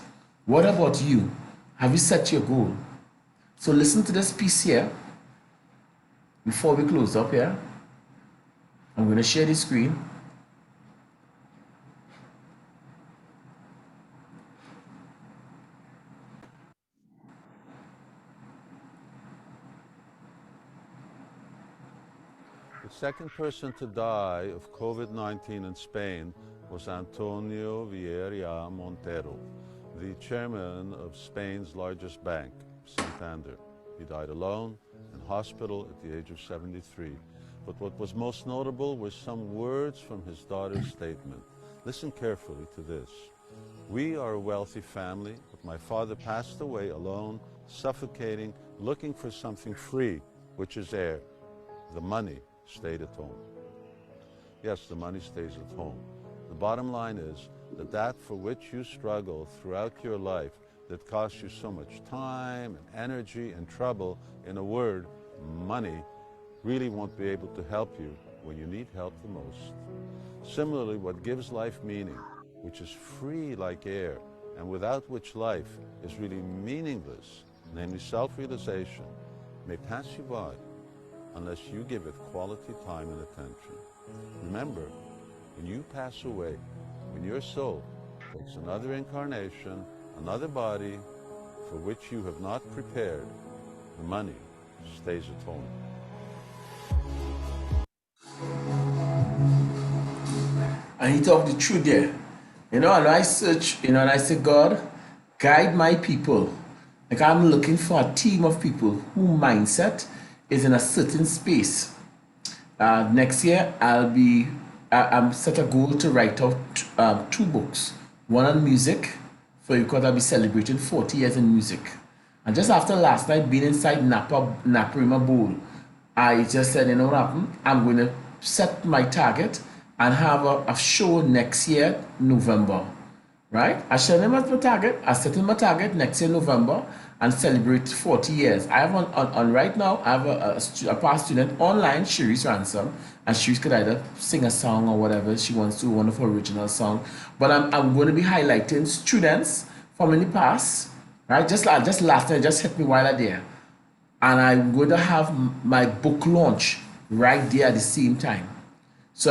What about you? Have you set your goal? So listen to this piece here before we close up here. I'm going to share the screen. The second person to die of COVID-19 in Spain was Antonio Vieira Montero, the chairman of Spain's largest bank, Santander. He died alone in hospital at the age of 73. But what was most notable were some words from his daughter's statement. Listen carefully to this. We are a wealthy family, but my father passed away alone, suffocating, looking for something free, which is air. The money stayed at home. Yes, the money stays at home. The bottom line is that for which you struggle throughout your life, that costs you so much time and energy and trouble, in a word, money, really won't be able to help you when you need help the most. Similarly, what gives life meaning, which is free like air, and without which life is really meaningless, namely self-realization, may pass you by unless you give it quality time and attention. Remember, when you pass away, when your soul takes another incarnation, another body for which you have not prepared, the money stays at home. And he talked the truth there. And I search, and I say, God, guide my people. Like I'm looking for a team of people whose mindset is in a certain space. Next year, I'm set a goal to write out 2 books. One on music, because I'll be celebrating 40 years in music. And just after last night being inside Naparima Bowl, I just said, you know what happened? I'm going to set my target and have a show next year, November. Right? I set him as my target. I set him my target next year, November, and celebrate 40 years. I have on right now, I have a past student online, Sharice Ransom, and Sharice could either sing a song or whatever she wants to, one of her original song. But I'm going to be highlighting students from in the past, right? Just last night, just hit me while I'm there. And I'm going to have my book launch right there at the same time. So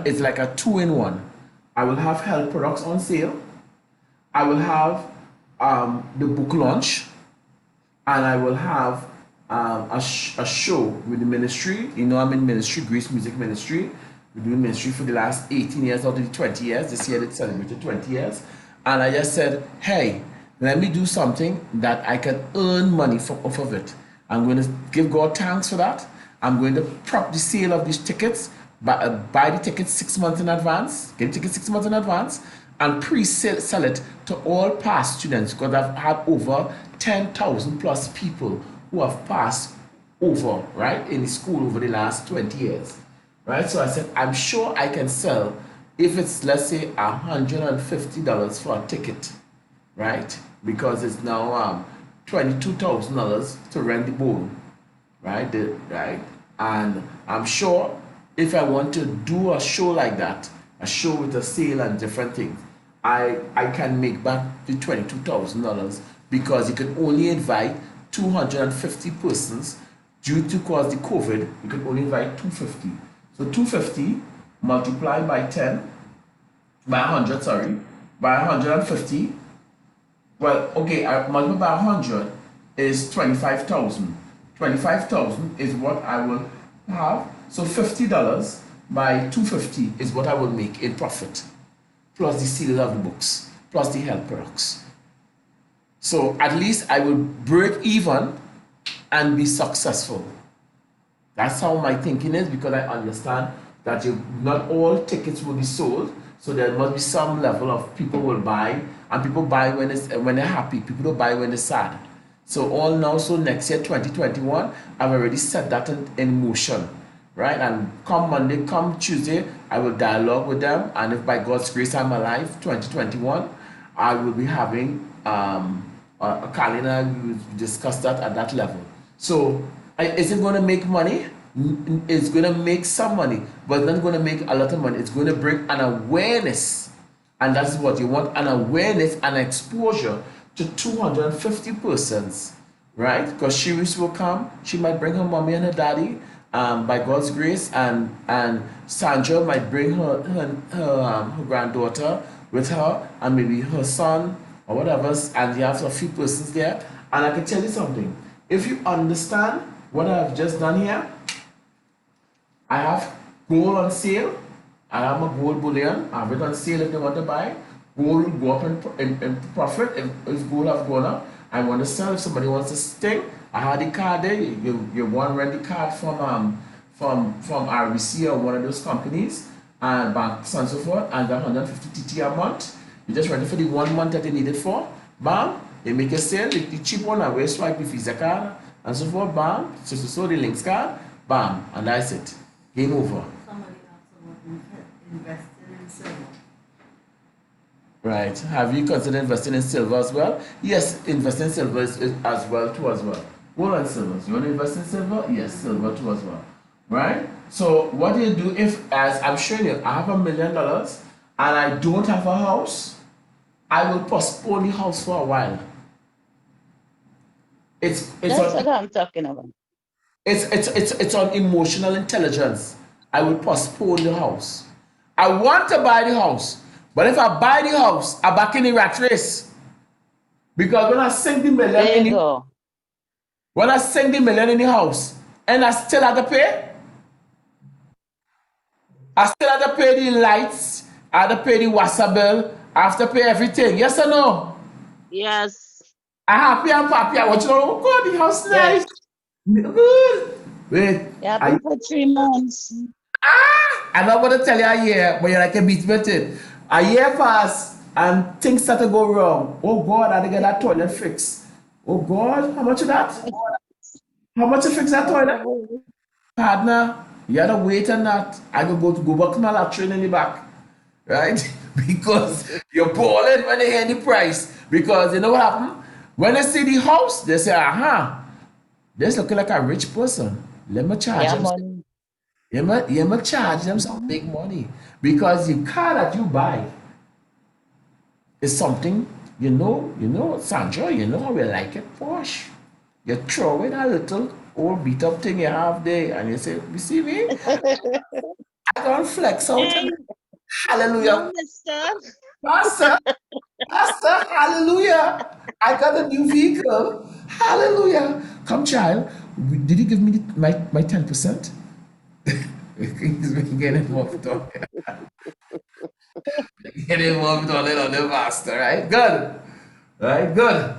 it's like a 2-in-1. I will have health products on sale. I will have the book launch, and I will have a show with the ministry. I'm in ministry, Grace Music Ministry. We're doing ministry for the last 18 years out of the 20 years. This year it celebrated 20 years. And I just said, hey, let me do something that I can earn money off of it. I'm going to give God thanks for that. I'm going to prop the sale of these tickets, buy the tickets 6 months in advance, get the tickets 6 months in advance, and pre-sell it to all past students, because I've had over 10,000 plus people who have passed over, right, in the school over the last 20 years, right? So I said, I'm sure I can sell, if it's, let's say, $150 for a ticket, right? Because it's now $22,000 to rent the bowl, right? Right? And I'm sure if I want to do a show like that, a show with a sale and different things, I can make back the $22,000 because you can only invite 250 persons due to cause the COVID. You can only invite 250. So 250 multiplied by 10, by 100, sorry, by 150. Well, okay, I multiply by 100 is 25,000. 25,000 is what I will have. So $50 by 250 is what I will make in profit, plus the sale of the books, plus the health products. So at least I will break even and be successful. That's how my thinking is, because I understand that not all tickets will be sold. So there must be some level of people will buy, and people buy when they're happy. People don't buy when they're sad. So all now, so next year, 2021, I've already set that in motion, right? And come Monday, come Tuesday, I will dialogue with them. And if by God's grace I'm alive, 2021, I will be having a calendar. We will discuss that at that level. So is it going to make money? It's going to make some money, but it's not going to make a lot of money. It's going to bring an awareness, and that's what you want, an awareness and exposure to 250 persons, right? Because Shiris will come, she might bring her mommy and her daddy, by God's grace, and Sandra might bring her granddaughter with her, and maybe her son or whatever, and you have a few persons there. And I can tell you something, if you understand what I've just done here, I have gold on sale. I have a gold bullion. I have it on sale if they want to buy. Gold will go up in profit if gold have gone up. I want to sell if somebody wants to stay. I had the card there. You want to rent the card from RBC or one of those companies and banks and so forth, and the 150 TT a month. You just rent it for the 1 month that you need it for. Bam, they make a sale. The cheap one, I will swipe the Visa card and so forth. Bam, so the links card. Bam, and that's it. Game over. Somebody asked about investing in silver. Right. Have you considered investing in silver as well? Yes, investing in silver is as well too as well. Gold and silver. You want to invest in silver? Yes, silver too as well. Right? So what do you do if, as I'm showing you, I have $1 million and I don't have a house? I will postpone the house for a while. It's That's what I'm talking about. It's on emotional intelligence. I will postpone the house. I want to buy the house, but if I buy the house, I'm back in the rat race. Because when I sink the million There you go. when I sink the million in the house, and I still have to pay, I still have to pay the lights, I have to pay the water bill, I have to pay everything. Yes or no? Yes. I'm happy, I'm happy. I want you to know, oh God, the house nice. Yes. Good. Wait, You have are to you? for 3 months. I'm not going to tell you a year, but you're like a beat with it. A year pass and things start to go wrong. Oh God, I had to get that toilet fixed. Oh God, how much is that? How much to fix that toilet? Partner, you had to wait on that. I could go back to my latrine in the back, right? Because you're balling when they hear the price. Because you know what happened? When they see the house, they say, aha, this looking like a rich person. Let me charge Yeah, them. money. You must charge them some big money. Because the car that you buy is something, Sandra, you know how we like it, Porsche. You throw in a little old beat up thing you have there and you say, you see me? I don't flex out Hey, and no, hallelujah. mister. Pastor, Pastor, hallelujah. I got a new vehicle. Hallelujah. Come, child. Did you give me my 10%? He's been getting involved on getting involved on it on the master, right? Good. Right, good.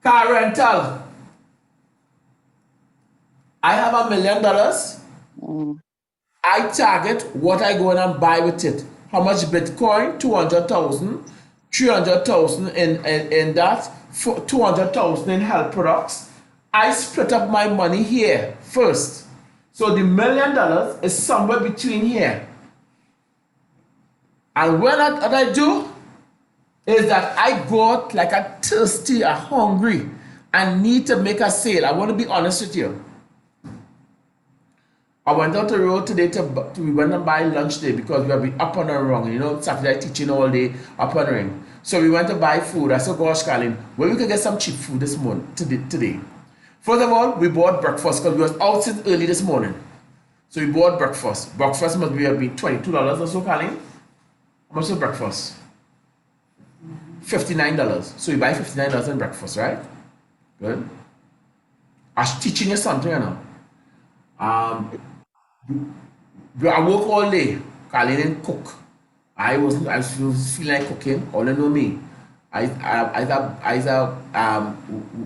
Car rental. I have $1 million. Mm. I target what I go in and buy with it. How much Bitcoin? 200,000. 300,000 in that. 200,000 in health products. I split up my money here first. So the $1 million is somewhere between here. And what I do is that I go out like a thirsty, a hungry. and need to make a sale. I want to be honest with you. I went out the road today we went and buy lunch day because we have been up and around, you know, Saturday teaching all day, up and around. So we went to buy food. I said, gosh, Colin, where we could get some cheap food this morning, today. First of all, we bought breakfast because we was out since early this morning. So we bought breakfast. Breakfast must be $22 or so, Colin. How much is breakfast? $59. So you buy $59 in breakfast, right? Good. I was teaching you something, you know. I work all day. Colin didn't cook. I was feeling like cooking. All you know me.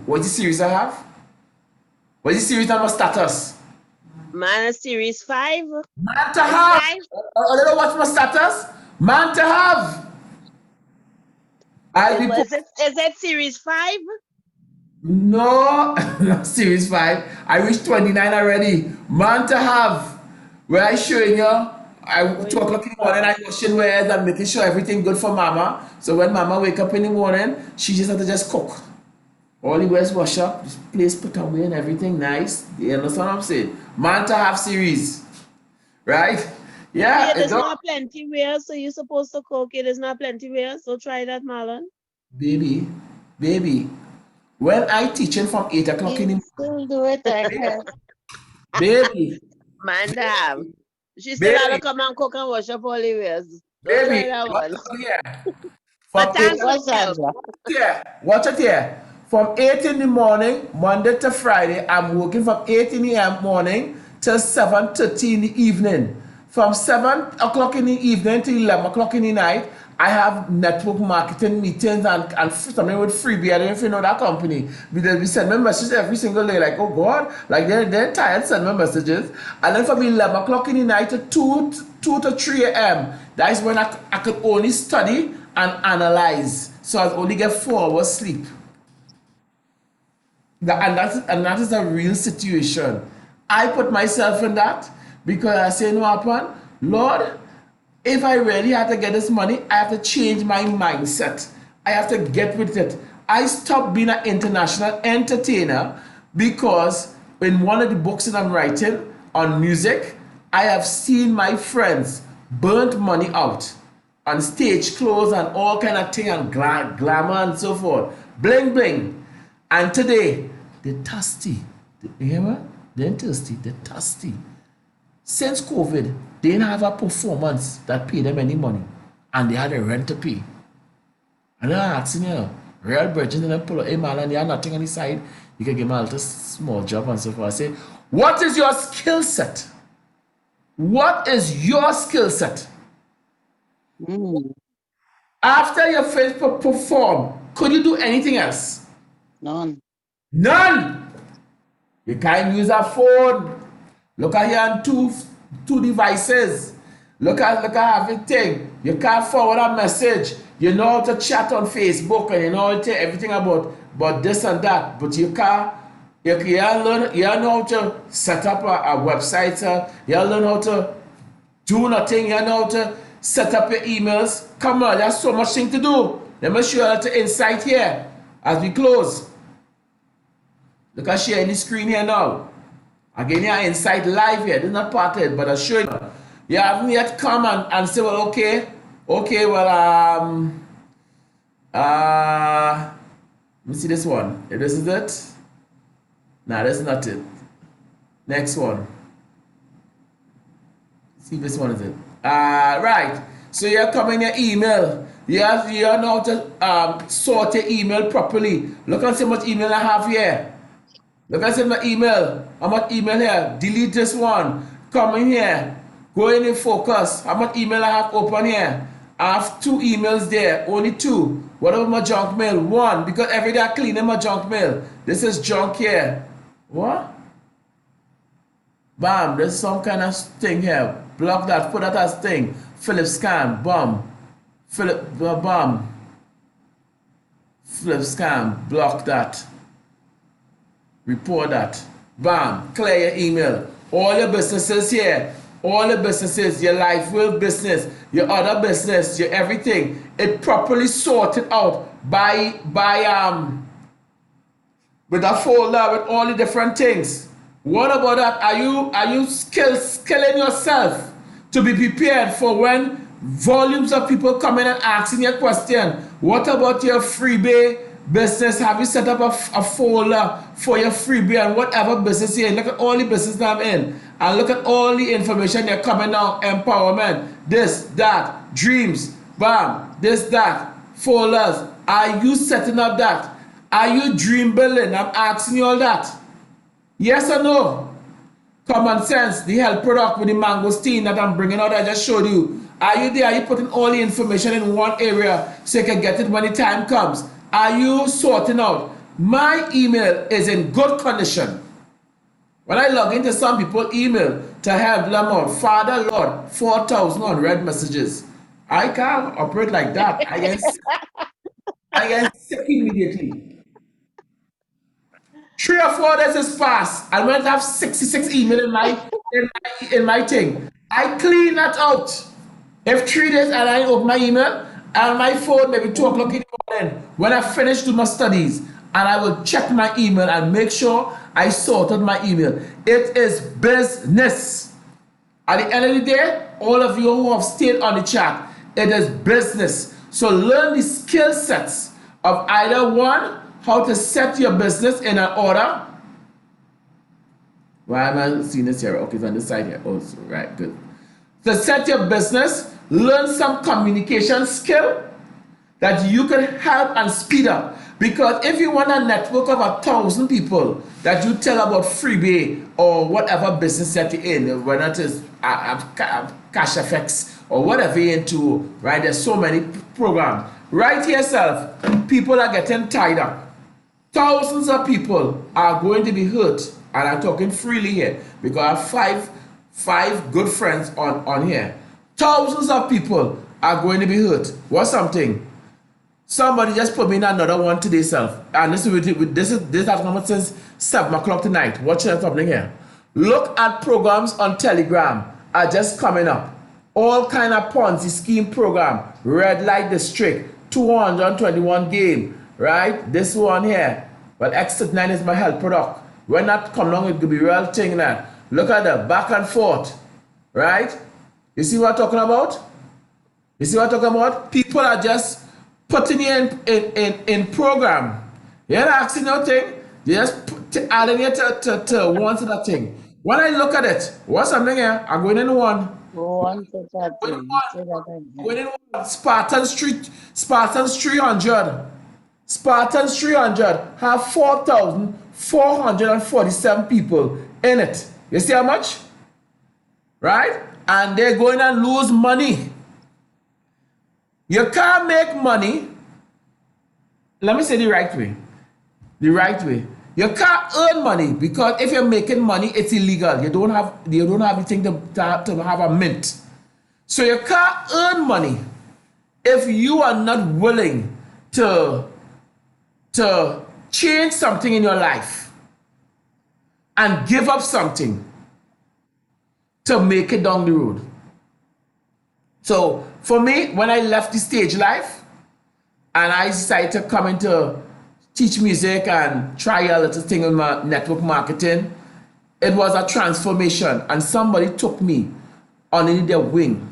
What's the series I have? What's the series number status? Man, series 5. Man to have. I don't know what's my status. Man to have. Is it series 5? No, not series 5. I reached 29 already. Man to have. Where I showing you, 2 o'clock in the morning, I washing wares and making sure everything good for mama. So when mama wake up in the morning, she just have to just cook. All the wares wash up, this place put away and everything nice. You understand what I'm saying? Man to have series. Right? Yeah. There's not plenty where, so you're supposed to cook it. There's not plenty where, so try that, Marlon. Baby. When I teaching from 8 o'clock in the Still do it, I guess. baby. Man, damn. She still had to come and cook and wash up all the wares. Don't try Baby, that one. From But thanks What's for that? help. watch it here. From 8 in the morning, Monday to Friday, I'm working from 8 in the morning till 7:30 in the evening. From 7 o'clock in the evening to 11 o'clock in the night, I have network marketing meetings and something with Freebie. I don't know if you know that company. We send me messages every single day, like, oh God, like they're tired, send me messages. And then from 11 o'clock in the night to 2 to 3 a.m., that is when I could only study and analyze. So I only get 4 hours sleep. That is a real situation. I put myself in that because I say, no, happen, Lord, if I really have to get this money, I have to change my mindset. I have to get with it. I stopped being an international entertainer because in one of the books that I'm writing on music, I have seen my friends burnt money out on stage clothes and all kind of thing and glamour and so forth. Bling, bling. And today, they're thirsty. You hear me? They're thirsty. They're thirsty. Since COVID, they didn't have a performance that paid them any money. And they had a rent to pay. And then I'm asking you, real virgins and then pull up, hey man, and you have nothing on the side, you can give me a little small job and so forth. I say, what is your skill set? What is your skill set? After you finish perform, could you do anything else? None. None! You can't use a phone. Look at here on two devices. Look at everything. You can't forward a message. You know how to chat on Facebook and you know how to everything about this and that. But you can't. You know how to set up a website. You learn how to do nothing. You know how to set up your emails. Come on, there's so much thing to do. Let me show you the insight here as we close. Look at sharing the screen here now. Again, you're inside live here. This is not part of it, but I'll show you. You haven't yet come and say, well, okay, well, let me see this one. If this is it. Nah, that's not it. Next one. See if this one is it. Right. So you're coming your email. You know how to sort your email properly. Look and see how much email I have here. Look at my email. How much email here? Delete this one. Come in here. Go in and focus. How much email I have open here? I have 2 emails there. Only 2. What about my junk mail? 1. Because every day I clean my junk mail. This is junk here. What? Bam. There's some kind of thing here. Block that. Put that as thing. Philip scam. Bam. Bam. Philip scam. Block that. Report that. Bam. Clear your email. All your businesses here. All the businesses. Your life will business. Your other business. Your everything. It properly sorted out by with a folder with all the different things. What about that? Are you skilling yourself to be prepared for when volumes of people come in and asking you a question? What about your freebie business? Have you set up a folder for your freebie and whatever business you're in? Look at all the business that I'm in and look at all the information they're coming out. Empowerment, this, that, dreams, bam, this, that, folders. Are you setting up that? Are you dream building? I'm asking you all that. Yes or no? Common sense, the health product with the mangosteen that I'm bringing out, I just showed you. Are you there? Are you putting all the information in one area so you can get it when the time comes? Are you sorting out? My email is in good condition. When I log into some people's email to help them out, Father Lord, 4,000 unread messages. I can't operate like that. I get sick immediately. 3 or 4 days has passed. I went to have 66 email in my thing. I clean that out. If 3 days and I open my email and my phone maybe 2 o'clock in the morning when I finish doing my studies and I will check my email and make sure I sorted my email. It is business. At the end of the day, all of you who have stayed on the chat, it is business. So learn the skill sets of either one, how to set your business in an order. Why am I seeing this here? Okay, it's on this side here. Oh, right, good. To set your business, learn some communication skill that you can help and speed up. Because if you want a network of 1,000 people that you tell about freebie or whatever business that you're in, whether it is cash effects or whatever you're into, right? There's so many programs. Right here, self, people are getting tied up. Thousands of people are going to be hurt, and I'm talking freely here because I have five good friends on here. Thousands of people are going to be hurt. What's something? Somebody just put me in another one today, self, and this has come since 7 o'clock tonight. What's happening here? Look at programs on Telegram are just coming up. All kind of Ponzi scheme program, red light district, 221 game. Right? This one here. Well, X39 is my health product. When that come along, it could be real thing now. Look at the back and forth. Right? You see what I'm talking about? You see what I'm talking about? People are just putting you in program. You're not asking nothing. You're just adding it to one to that thing. When I look at it, what's happening here? I'm going in one. One to that thing. Going in one. Spartans 300. Spartans 300 have 4,447 people in it. You see how much? Right? And they're going to lose money. You can't make money. Let me say the right way. The right way. You can't earn money because if you're making money, it's illegal. You don't have anything to have a mint. So you can't earn money if you are not willing to change something in your life and give up something to make it down the road. So for me, when I left the stage life and I decided to come into teach music and try a little thing in my network marketing, it was a transformation, and somebody took me under their wing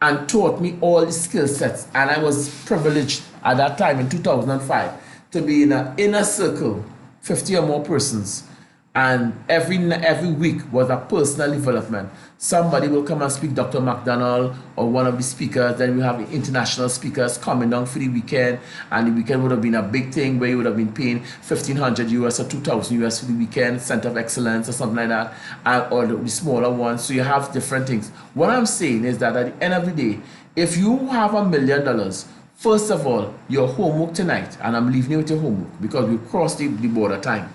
and taught me all the skill sets. And I was privileged at that time in 2005 to be in an inner circle, 50 or more persons. And every week was a personal development. Somebody will come and speak, Dr. McDonald or one of the speakers. Then we have the international speakers coming down for the weekend. And the weekend would have been a big thing where you would have been paying 1,500 US or 2,000 US for the weekend, Center of Excellence or something like that, or the smaller ones. So you have different things. What I'm saying is that at the end of the day, if you have $1 million, first of all, your homework tonight, and I'm leaving you with your homework because we crossed the border time.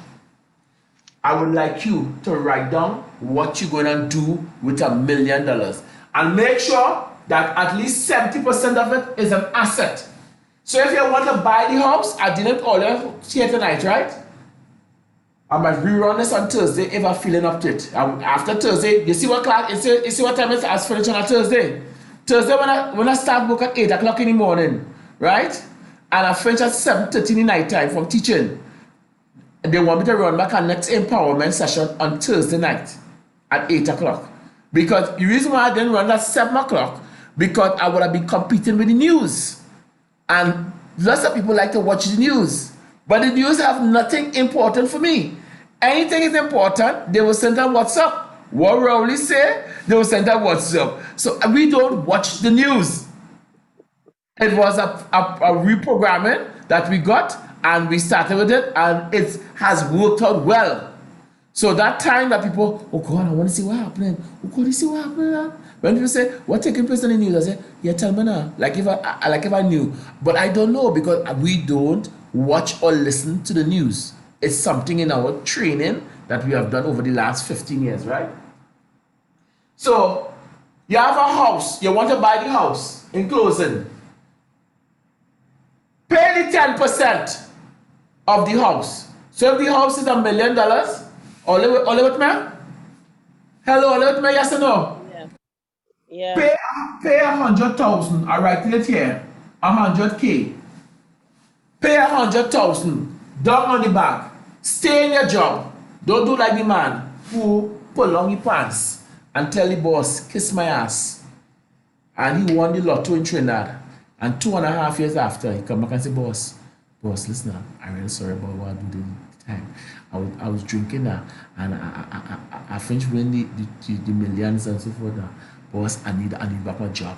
I would like you to write down what you're going to do with $1 million and make sure that at least 70% of it is an asset. So if you want to buy the house, I didn't order here tonight, right? I might rerun this on Thursday if I'm feeling up to it. After Thursday, you see what class? You see what time it's as finished on a Thursday? Thursday when I start work at 8 o'clock in the morning, right? And I finish at 7:30 in the night time from teaching. they want me to run back our next empowerment session on Thursday night at 8 o'clock. Because the reason why I didn't run at 7 o'clock, because I would have been competing with the news. And lots of people like to watch the news. But the news have nothing important for me. Anything is important, they will send on WhatsApp. What Rowley say, they will send on WhatsApp. So we don't watch the news. It was a reprogramming that we got, and we started with it, and it has worked out well. So that time that people, oh God, I want to see what happening. Oh God, you see what happening. When people say, what taking place in the news? I say, yeah, tell me now. Like if I knew. But I don't know, because we don't watch or listen to the news. It's something in our training that we have done over the last 15 years, right? So you have a house, you want to buy the house. In closing, pay the 10% of the house. So if the house is $1 million, all with me? Hello, all with me, yes or no? Yeah. Pay 100,000. I write it here. 100K. Pay 100,000. Down on the back. Stay in your job. Don't do like the man who pull on his pants and tell the boss, kiss my ass. And he won the lotto in Trinidad. And 2.5 years after, he come back and say, boss, listen, I'm really sorry about what I did the time. I was drinking now, and I finished winning the millions and so forth now. Boss, I need back my job.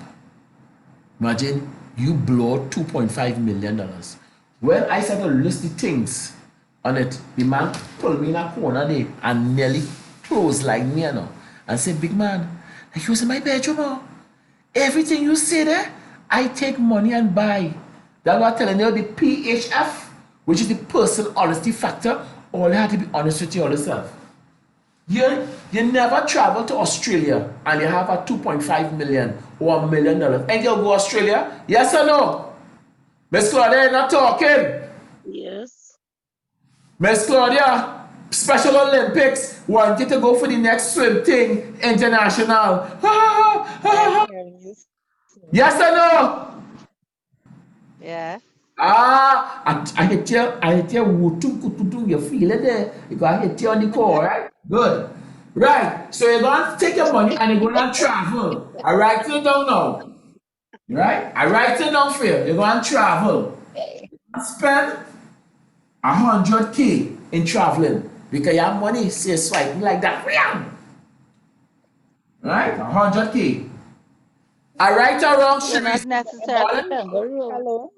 Imagine you blow $2.5 million. When I started to list the things on it, the man pulled me in a corner there and nearly closed like me, you know, and said, big man, like you was in my bedroom now. Everything you say there, I take money and buy. That's what I'm telling you, the PHF, which is the personal honesty factor. All you have to be honest with yourself. You never travel to Australia and you have a 2.5 million or $1 million. And you'll go Australia? Yes or no? Miss Claudia, you're not talking. Yes. Miss Claudia, Special Olympics want you to go for the next swim thing, international. Yes or no? Yeah. I hit you, you feel it there. You got hit you on the core, right? Good. Right. So you're going to take your money and you're going to travel. I write it down now. Right? I write it down for you. You're going to travel. Spend 100K in traveling because your money is swiping like that. Right? 100K. I write around. You're not necessarily. Hello.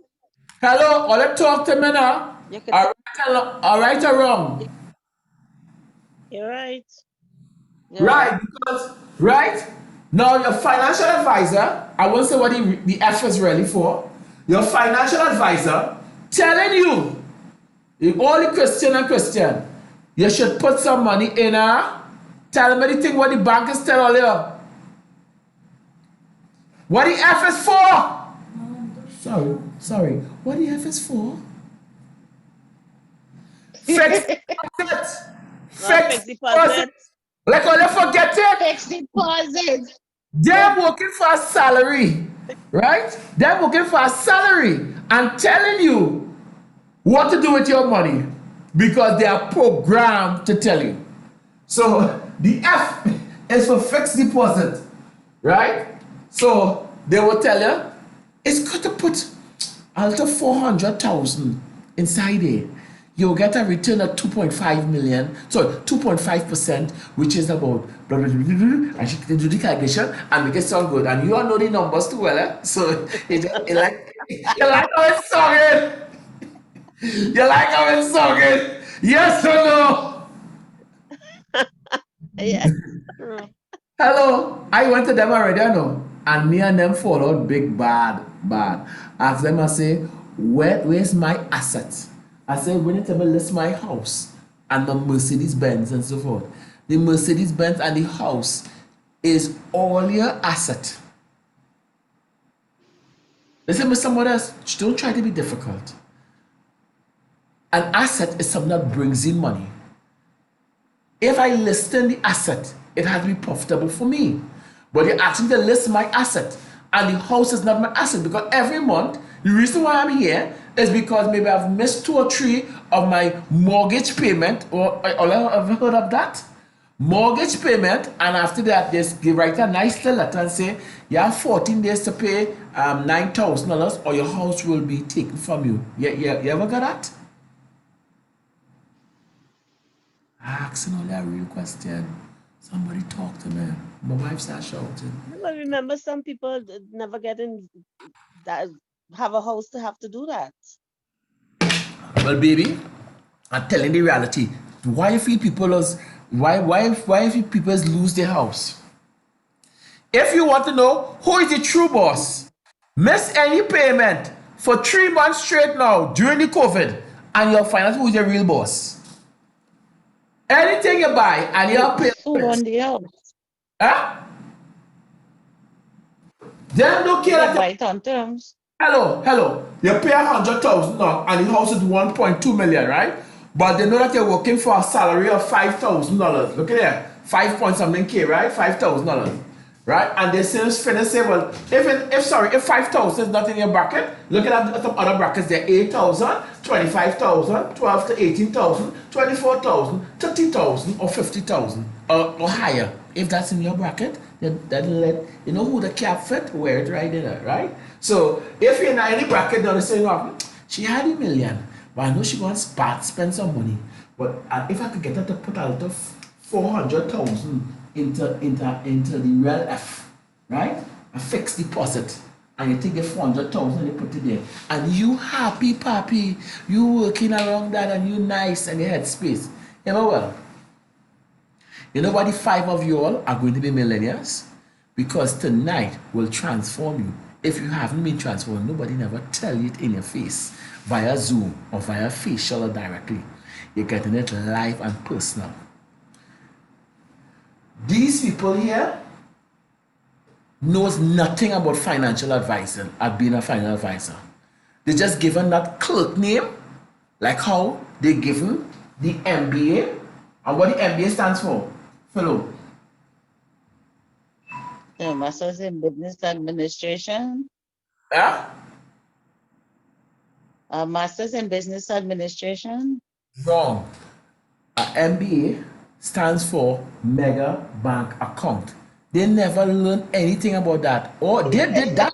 Hello, all that talk to me now. You can, All right or wrong? You're right. yeah. Right, because, right? Now, your financial advisor, I won't say what the F is really for. Your financial advisor telling you, in all the Christian, you should put some money in tell me the thing what the bank is telling you. What the F is for? Sorry. What the F is for? Fixed deposit. Fixed deposit. Like all you forget it. Fixed deposit. They're working for a salary, right? They're working for a salary and telling you what to do with your money because they are programmed to tell you. So the F is for fixed deposit, right? So they will tell you it's got to put a little 400,000 inside there. You'll get a return of 2.5 million, sorry, 2.5%, which is about blah, blah, blah, blah, blah, and she can do the calculation and make it sound good. And you all know the numbers too well, eh? So you like how it's sounding? You like how it's sounding? Yes or no? Yes. Hello, I went to them already, I know. And me and them fall out big bad. Ask them, I say, where's my asset? I said, when you tell me list my house and my Mercedes Benz and so forth, the Mercedes Benz and the house is all your asset. Listen, Mr. Modest, don't try to be difficult. An asset is something that brings in money. If I list in the asset, it has to be profitable for me. But you're asking me to list my asset, and the house is not my asset because every month The reason why I'm here is because maybe I've missed 2 or 3 of my mortgage payment, or have you heard of that? Mortgage payment, and after that, they write a nice little letter and say, you have 14 days to pay $9,000 or your house will be taken from you. You ever got that? Asking only a real question. Somebody talk to me. My wife starts shouting. But remember, some people never get in that have a house to have to do that. Well, baby, I'm telling the reality. Why you feel people why you feel people lose their house? If you want to know who is the true boss, miss any payment for 3 months straight now during the COVID, and you'll find out who is the real boss. Anything you buy and you're paying, Who on the house? huh? Them don't care They that. buy it on terms. Hello. You pay 100,000 now, and the house is 1.2 million, right? But they know that you're working for a salary of $5,000. Look at there, 5 point something K, right? $5,000, right? And they say, well, if 5,000 is not in your bracket, look at some other brackets. They're 8,000, 25,000, 12 to 18,000, 24,000, 30,000, or 50,000, or higher. If that's in your bracket, then let you know who the cap fit, wear it right in there, right? So if you're in any bracket, they'll say, no, she had $1 million, but I know she wants to spend some money. But if I could get her to put a little 400,000 into the real F, right? A fixed deposit, and you take the 400,000 and you put it there, and you happy, papi, you working around that, and you nice, and you had space. You know well. You know why the 5 of you all are going to be millionaires? Because tonight will transform you. If you haven't been transformed, nobody never tell you it in your face via Zoom or via facial or directly. You're getting it live and personal. These people here knows nothing about financial advising or being a financial advisor. They just given that clerk name, like how they given the MBA, and what the MBA stands for. Fellow. The Masters in Business Administration. Yeah? Masters in Business Administration. Wrong. MBA stands for Mega Bank Account. They never learned anything about that. Or they did that.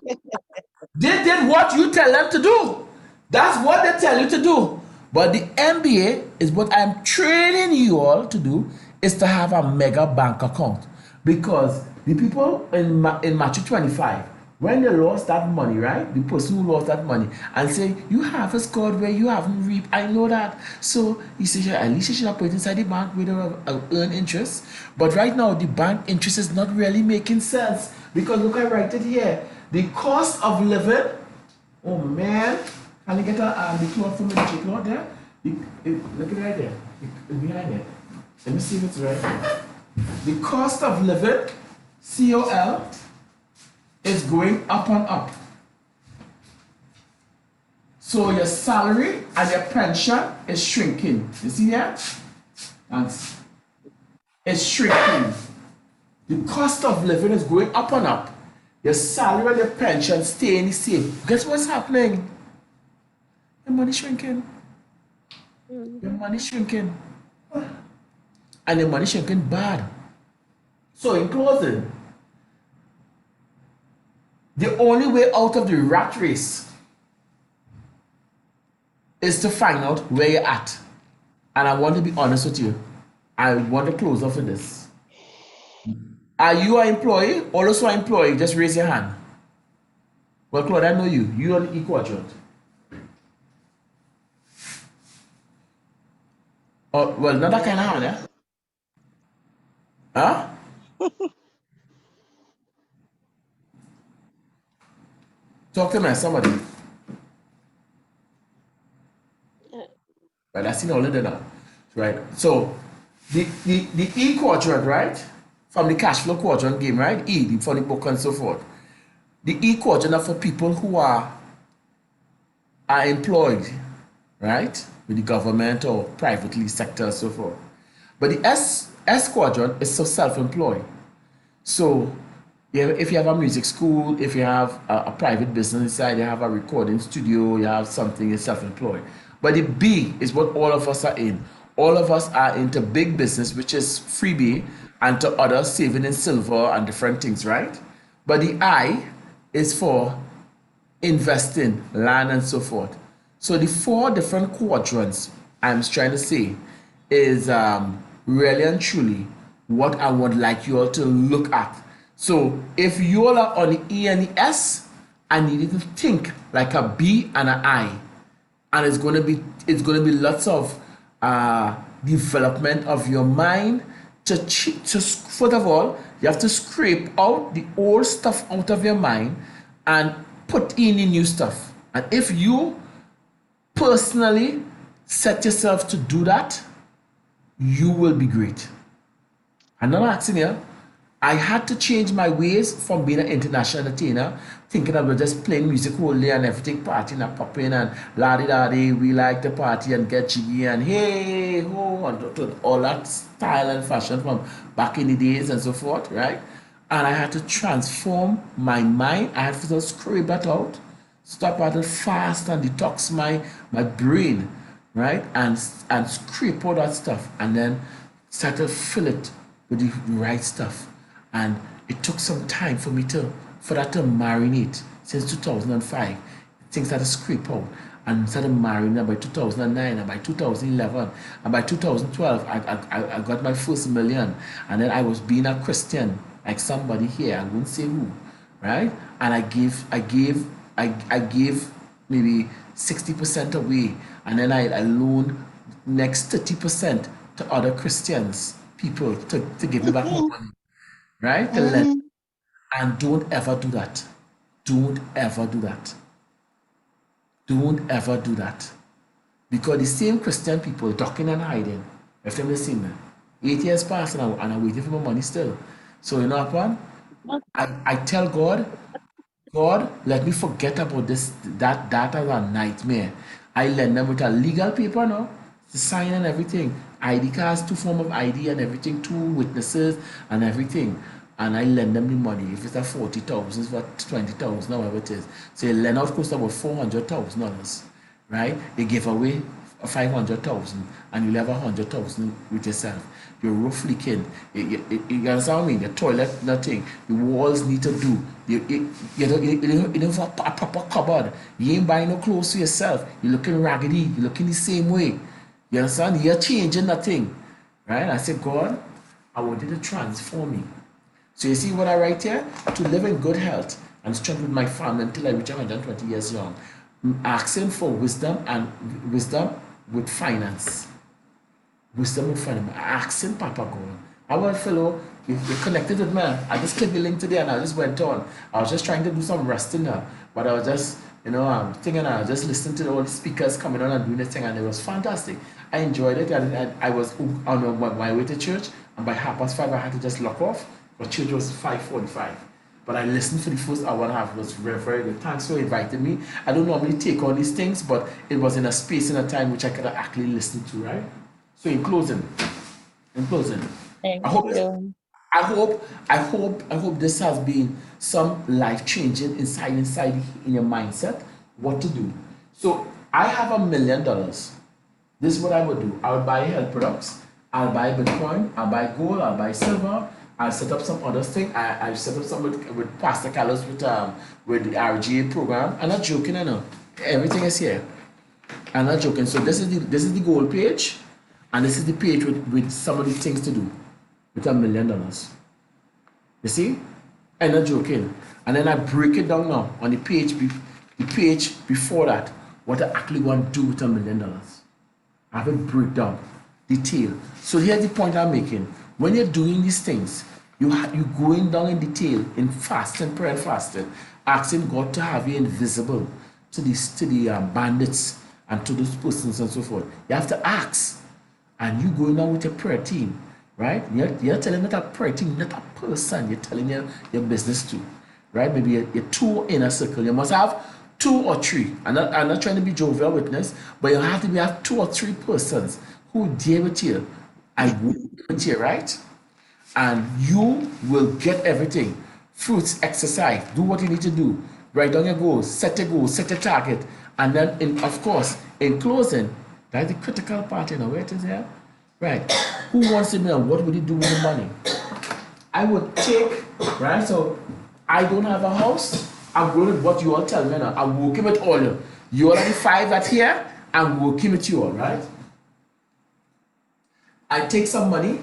They did what you tell them to do. That's what they tell you to do. But the MBA is what I'm training you all to do, is to have a mega bank account. Because the people in Matthew 25, when they lost that money, right? The person who lost that money and say, you have a scored where you haven't reaped. I know that. So he says, at least you should have put it inside the bank where they will earn interest. But right now, the bank interest is not really making sense. Because look, I write it here. The cost of living, oh man, can you get the cloth from the cloth there? Look at it right there. Behind it. Let me see if it's right. The cost of living, COL, is going up and up. So your salary and your pension is shrinking. You see that? Thanks. It's shrinking. The cost of living is going up and up. Your salary and your pension staying the same. Guess what's happening? Your money shrinking. Your money shrinking. And your money shrinking bad. So in closing, the only way out of the rat race is to find out where you're at. And I want to be honest with you. I want to close off with this. Are you an employee or also an employee? Just raise your hand. Well, Claude, I know you. You're on the E-quadrant. Oh, well, not that kind of hand, eh? Huh? Talk to me, somebody. Right, I seen all of them now. Right. So the E quadrant, right? From the cash flow quadrant game, right? E, the funny book and so forth. The E quadrant are for people who are employed, right? With the government or privately sector and so forth. But the S quadrant is so self-employed. So If you have a music school, if you have a private business inside, you have a recording studio, you have something, you're self-employed. But the B is what all of us are in. All of us are into big business, which is freebie, and to others saving in silver and different things, right? But the I is for investing, land, and so forth. So the four different quadrants I'm trying to say is really and truly what I would like you all to look at. So if you all are on the E and the S, I need you to think like a B and an I, and it's gonna be lots of development of your mind to first of all you have to scrape out the old stuff out of your mind and put in the new stuff. And if you personally set yourself to do that, you will be great. I'm not asking you. I had to change my ways from being an international entertainer, thinking I was just playing music all day and everything, partying and popping and la di da di, we like to party and get jiggy and hey ho, and all that style and fashion from back in the days and so forth, right? And I had to transform my mind. I had to just scrape that out, stop at it fast and detox my brain, right? And scrape all that stuff and then start to fill it with the right stuff. And it took some time for that to marinate since 2005. Things started to scrape out and started marinating by 2009 and by 2011 and by 2012 I got my first million. And then I was being a Christian like somebody here, I won't say who, right? And I gave maybe 60% away, and then I loaned next 30% to other Christians people to give me back my money, right? To lend. Mhm. And don't ever do that. Don't ever do that. Don't ever do that. Because the same Christian people ducking and hiding, if them the same man. 8 years passed and I'm waiting for my money still. So you know what happened? I tell God, God, let me forget about this that as a nightmare. I lend them with a legal paper now, to sign and everything. ID cards, two form of ID and everything, two witnesses and everything. And I lend them the money. If it's a 40,000, it's for 20,000 or whatever it is. So you lend out cost about $400,000, right? You give away 500,000 and you'll have 100,000 with yourself. Your roof leaking. You understand what I mean? The toilet, nothing. The walls need to do. You don't have a proper cupboard. You ain't buying no clothes for yourself. You're looking raggedy. You're looking the same way. You understand? You're changing nothing. Right? I said, God, I want you to transform me. So you see what I write here? To live in good health and strength with my family until I reach 120 years young. Asking for wisdom and wisdom with finance. Wisdom with finance. Asking Papa God. I want fellow, you connected with me. I just clicked the link today and I just went on. I was just trying to do some resting now. But I was just, I'm thinking I was just listening to all the speakers coming on and doing this thing and it was fantastic. I enjoyed it. I was on my way to church and by 5:30 I had to just lock off. But church was 5:45. But I listened for the first hour and a half. It was very, very good. Thanks for inviting me. I don't normally take on these things, but it was in a space and a time which I could actually listen to, right? So in closing, Thank I hope you. I hope this has been some life changing inside in your mindset, what to do. So I have $1 million. This is what I would do. I would buy health products. I'll buy Bitcoin. I'll buy gold. I'll buy silver. I'll set up some other thing. I set up some with Pastor Carlos with the RGA program. I'm not joking, I know. Everything is here. I'm not joking. So this is the goal page, and this is the page with some of the things to do with $1 million. You see? I'm not joking. And then I break it down now on the page before that, what I actually want to do with $1 million. I have a breakdown, detail. So here's the point I'm making. When you're doing these things, you're going down in detail in fasting, prayer and fasting, asking God to have you invisible to the bandits and to those persons and so forth. You have to ask, and you going down with your prayer team, right? You're telling not a prayer team, not a person. You're telling your business to, right? Maybe your two inner circle. You must have 2 or 3. I'm not trying to be jovial witness, but you have to have 2 or 3 persons who deal with you. I will with you, right? And you will get everything fruits, exercise, do what you need to do, write down your goals, set your target, and then, of course, in closing, that's the critical part, where it is here, right? Who wants to know what would you do with the money? I would take, right? So I don't have a house. I'm going with what you all tell me now. I'm working with all you. You all are the 5 that here. I'm working with you all, right? I take some money.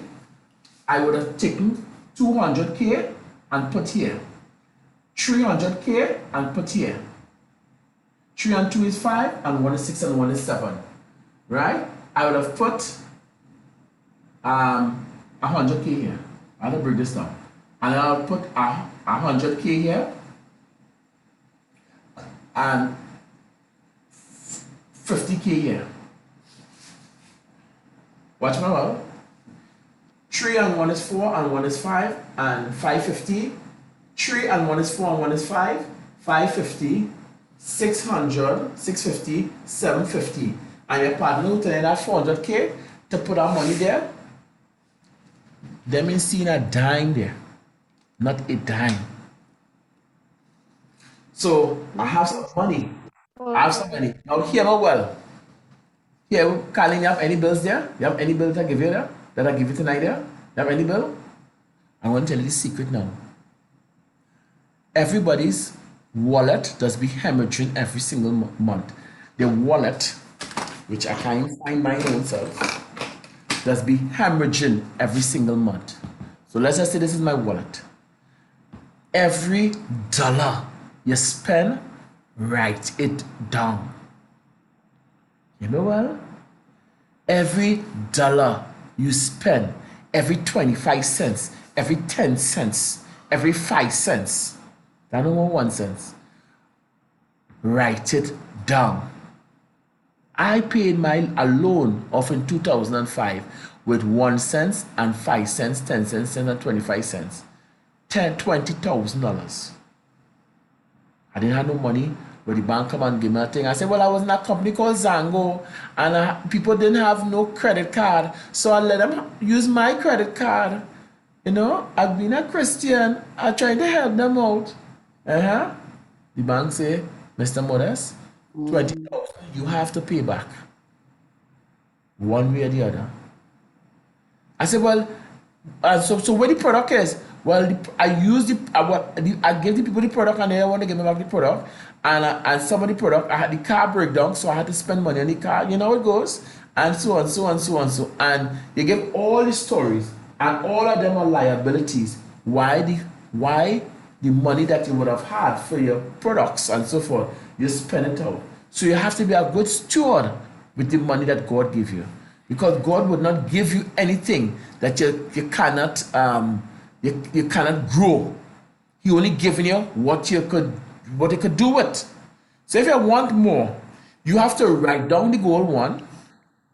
I would have taken 200K and put here. 300K and put here. 3 and 2 is 5, and 1 is 6, and 1 is 7, right? I would have put 100K here. I'll break this down, and I'll put 100K here and 50K here. Watch my well. 3 and 1 is 4, and 1 is 5, and 550. 3 and 1 is 4, and 1 is 5, 550, 600, 650, 750. And your partner will tell you that 400K to put our money there. That means seeing a dime there, not a dime. So I have some money. I have some money. Now hear me well. Here, Colin, you have any bills there? You have any bills that I give you there? That I give you tonight there? You have any bill? I want to tell you the secret now. Everybody's wallet does be hemorrhaging every single month. The wallet, which I can't find my own self, does be hemorrhaging every single month. So let's just say this is my wallet. Every dollar you spend, write it down. You know what? Every dollar you spend, every 25 cents, every 10 cents, every 5 cents, that no more 1 cent. Write it down. I paid a loan off in 2005 with 1 cent and 5 cents, 10 cents, and 25 cents. $20,000. I didn't have no money, but the bank come and give me a thing. I said, well, I was in a company called Zango, and people didn't have no credit card, so I let them use my credit card. I've been a Christian. I tried to help them out. The bank say, Mr. Modest, 20,000 you have to pay back, one way or the other. I said, well, so where the product is? Well, I gave the people the product, and they want to give me back the product, and some of the product, I had the car breakdown, so I had to spend money on the car. You know how it goes, and so on. And they give all the stories, and all of them are liabilities. Why the money that you would have had for your products and so forth, you spend it out. So you have to be a good steward with the money that God gives you, because God would not give you anything that you cannot you cannot grow. He only given you what you could do with. So if you want more, you have to write down the goal one,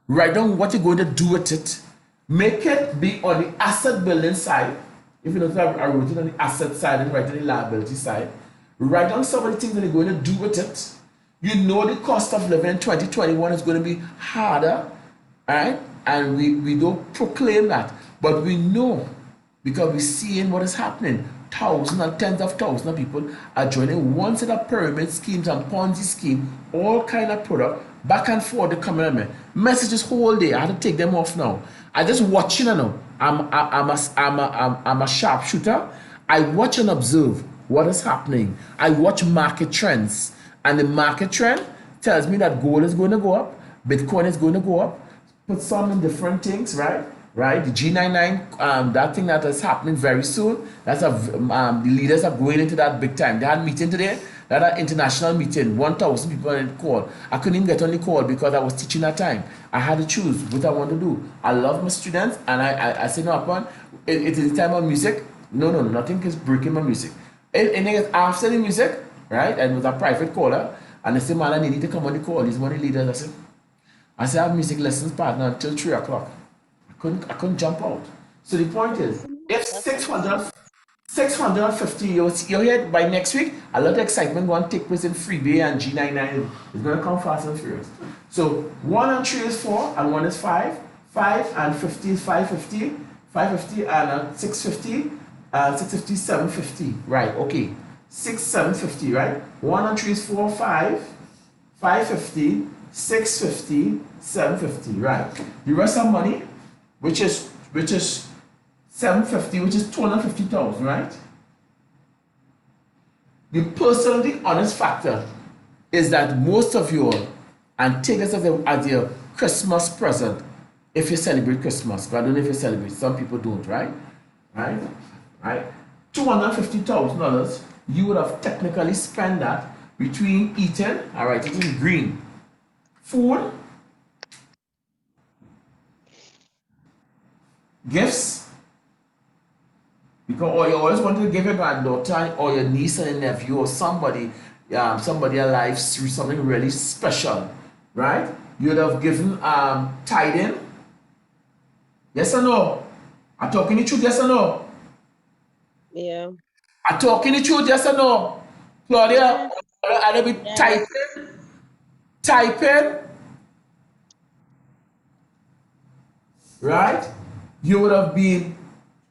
write down what you're going to do with it, make it be on the asset building side. If you notice, I wrote it on the asset side and write it on the liability side. Write down some of the things that you're going to do with it. You know the cost of living in 2021 is going to be harder, right? And we don't proclaim that, but we know, because we're seeing what is happening. Thousands and tens of thousands of people are joining one set of pyramid schemes and Ponzi scheme, all kind of product, back and forth. They come at me. Messages whole day. I had to take them off now. I just watching now. I'm a sharpshooter. I watch and observe what is happening. I watch market trends, and the market trend tells me that gold is going to go up, Bitcoin is going to go up. Put some in different things, right? The G99, that thing that is happening very soon. That's the leaders are going into that big time. They had a meeting today. That an international meeting, 1,000 people on the call. I couldn't even get on the call because I was teaching that time. I had to choose what I want to do. I love my students, and I said, no, upon it is the time of music. No, nothing is breaking my music. And then after the music, right, and it was a private caller, and they said, man, I need to come on the call. These money leaders. I said, I have music lessons partner until 3 o'clock. I couldn't jump out. So the point is, if 650, you're here by next week, a lot of excitement going to take place in Freebie and G99. It's going to come fast and furious. So 1 and 3 is 4, and 1 is 5. 5 and 50 is 550. 550 and 650. 650, 750. Right, okay. 6, 750, right? 1 and 3 is 4, 5. 550, 650, 750, right? The rest of money, which is 750, which is 250,000, right? The personally honest factor is that most of you all, and take this as your Christmas present if you celebrate Christmas. But I don't know if you celebrate. Some people don't, right? Right? Right? $250,000, you would have technically spent that between eating, all right, it is green, food, gifts, because or you always want to give your granddaughter or your niece and nephew or somebody, somebody alive through something really special, right? You would have given tithing. Yes or no? I'm talking the truth, yes or no? Yeah. I'm talking the truth, yes or no? Claudia, I'll be Yes. typing, right? You would have been,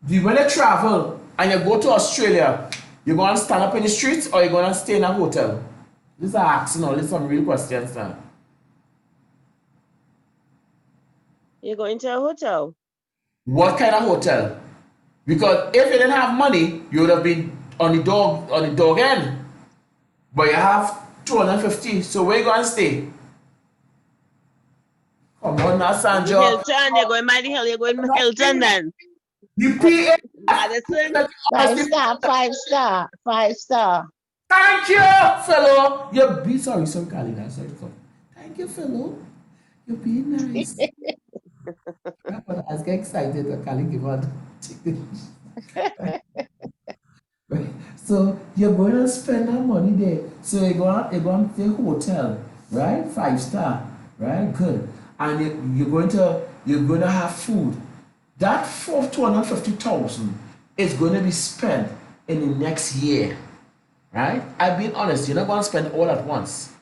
when you travel and you go to Australia, you're going to stand up in the streets or you're going to stay in a hotel? These are asking all these some real questions now. You're going to a hotel. What kind of hotel? Because if you didn't have money, you would have been on the dog end. But you have 250, so where you going to stay? Come on now, Sandra. Hilton, you're going by the hell, you're going Hilton then. The PA. Madison. 5 star, 5 star, 5 star. Thank you, fellow. You're being sorry, Kalina. Sorry. Thank you, fellow. You're being nice. But I was getting excited. Kali give out. Right. So you're going to spend that money there. So you're going to the hotel, right? 5 star, right? Good. And you're going to have food. That for 250,000 is going to be spent in the next year, right? I've been honest. You're not going to spend all at once.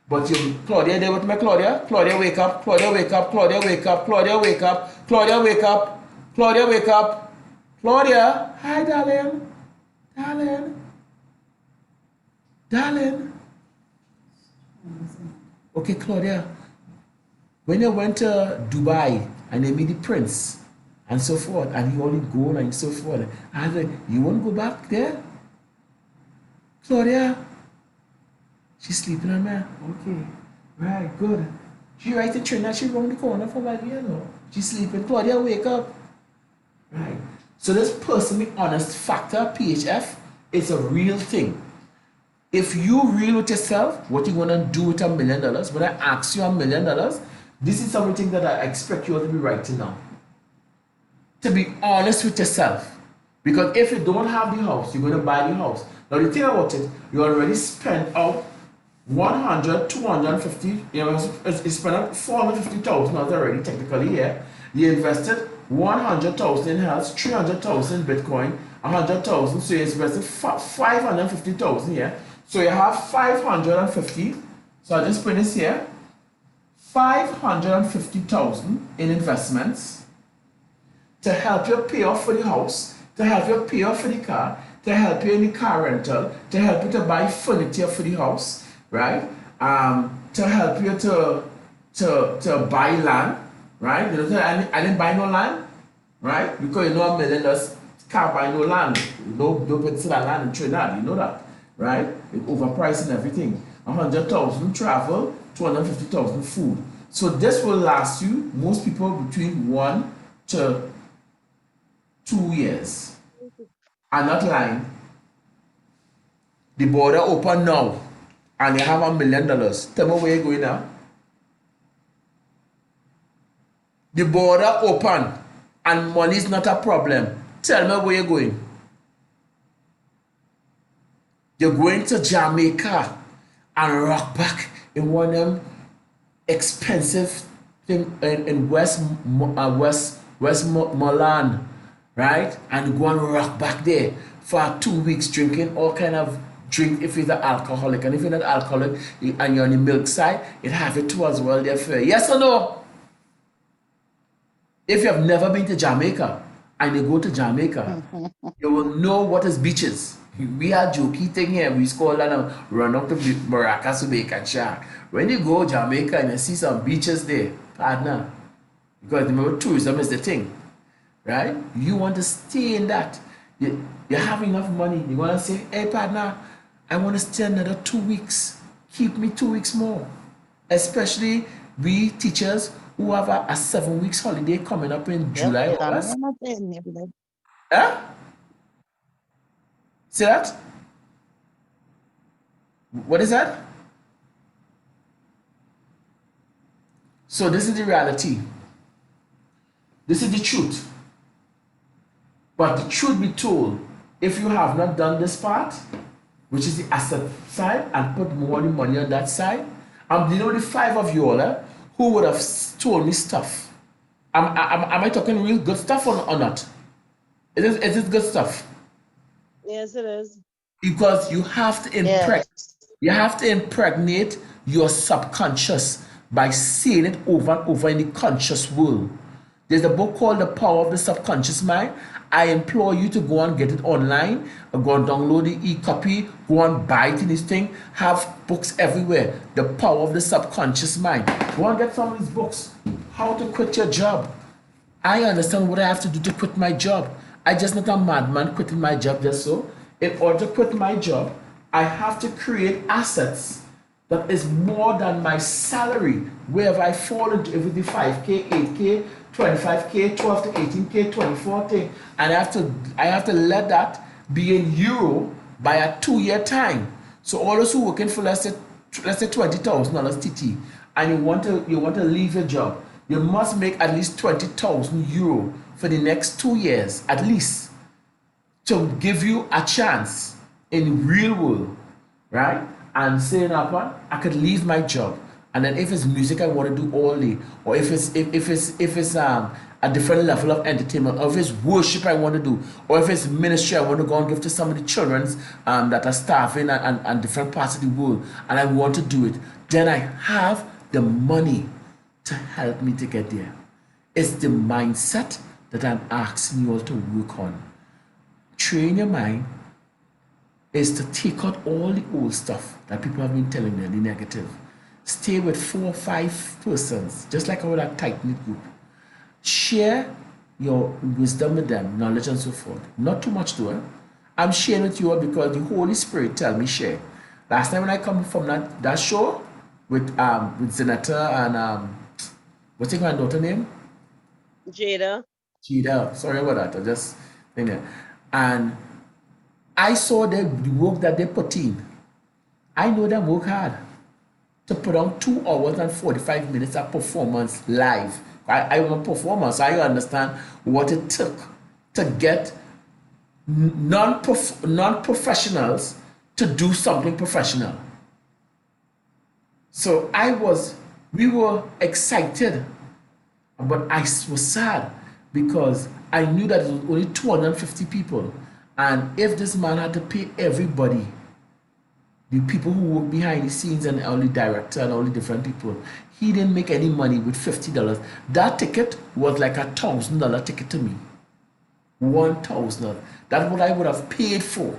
But Claudia, there with me, Claudia. Claudia, wake up. Claudia, wake up. Claudia, wake up. Claudia, wake up. Claudia, wake up. Claudia, wake up. Claudia, hi, darling. Darling. Okay, Claudia. When you went to Dubai and they meet the prince and so forth, and he only gold and so forth, and you won't go back there? Claudia. She's sleeping on me. Okay. Right, good. She right in Trinidad, she round the corner from my know. She's sleeping. Claudia, wake up. Right. So this personally honest factor, PHF, is a real thing. If you real with yourself, what you wanna do with $1 million, when I ask you $1 million, this is something that I expect you all to be writing down. To be honest with yourself. Because if you don't have the house, you're gonna buy the house. Now the thing about it, you already spent out 100, 250, you know, you spent out 450,000 already technically here. You invested 100,000 in health, 300,000 in Bitcoin, 100,000, so you invested 550,000 here. So you have 550. So I just put this here. 550,000 in investments to help you pay off for the house, to help you pay off for the car, to help you in the car rental, to help you to buy furniture for the house, right? To help you to buy land, right? You know, I didn't buy no land, right? Because you know $1 million can't buy no land. No people sell land in Trinidad, you know that, right? It overpriced and everything. 100,000 travel, 250,000 food. So this will last you, most people, between 1 to 2 years. I'm not lying. The border open now and you have $1 million. Tell me where you're going now. The border open and money is not a problem. Tell me where you're going. You're going to Jamaica and rock back in one of them expensive thing in Westmoreland, right? And go and rock back there for 2 weeks drinking all kind of drink if you're the alcoholic. And if you're not alcoholic and you're on the milk side, it have it too as well there for you. Yes or no? If you have never been to Jamaica, and you go to Jamaica, you will know what is beaches. We are jokey thing here. We call that run up to Maracas to make a shark. When you go Jamaica and you see some beaches there, partner, because remember tourism is the thing, right? You want to stay in that. You have enough money. You want to say, hey partner, I want to stay another 2 weeks. Keep me 2 weeks more. Especially we teachers who have a 7 weeks holiday coming up in Yep, July, you don't August. know nothing. You be like, Huh? See that? What is that? So this is the reality. This is the truth. But the truth be told, if you have not done this part, which is the asset side, and put more money on that side, I'm dealing with the five of you all who would have told me stuff. Am I talking real good stuff or not? Is it good stuff? Yes, it is. Because yes. you have to impregnate your subconscious by saying it over and over in the conscious world. There's a book called The Power of the Subconscious Mind. I implore you to go and get it online, or go and download the e-copy, go and buy it in this thing. Have books everywhere. The Power of the Subconscious Mind. Go and get some of these books. How to quit your job. I understand what I have to do to quit my job. I just not a madman quitting my job just so. In order to quit my job, I have to create assets that is more than my salary. Wherever I fall into, if it's 5K, 8K, 25K, 12 to 18K, 24 thing, and I have to let that be in euro by a 2 year time. So all those who working for let's say $20,000 TT, and you want to leave your job, you must make at least 20,000 euro for the next 2 years at least to give you a chance in real world, right? And saying upon I could leave my job, and then if it's music I want to do all day, or if it's a different level of entertainment, or if it's worship I want to do, or if it's ministry I want to go and give to some of the children's that are starving and different parts of the world, and I want to do it, then I have the money to help me to get there. It's the mindset that I'm asking you all to work on. Train your mind is to take out all the old stuff that people have been telling you, the negative. Stay with 4 or 5 persons, just like our tight knit group. Share your wisdom with them, knowledge and so forth. Not too much though. I'm sharing with you all because the Holy Spirit tell me share. Last time when I come from that show with Zenata and what's your granddaughter name? Jada. Cheetah. Sorry about that. I just think that. And I saw the work that they put in. I know them work hard to put on 2 hours and 45 minutes of performance live. I'm a performer, so I understand what it took to get non-professionals to do something professional. So we were excited, but I was sad because I knew that it was only 250 people. And if this man had to pay everybody, the people who work behind the scenes and all the director and all the different people, he didn't make any money with $50. That ticket was like $1,000 ticket to me. $1,000. That's what I would have paid for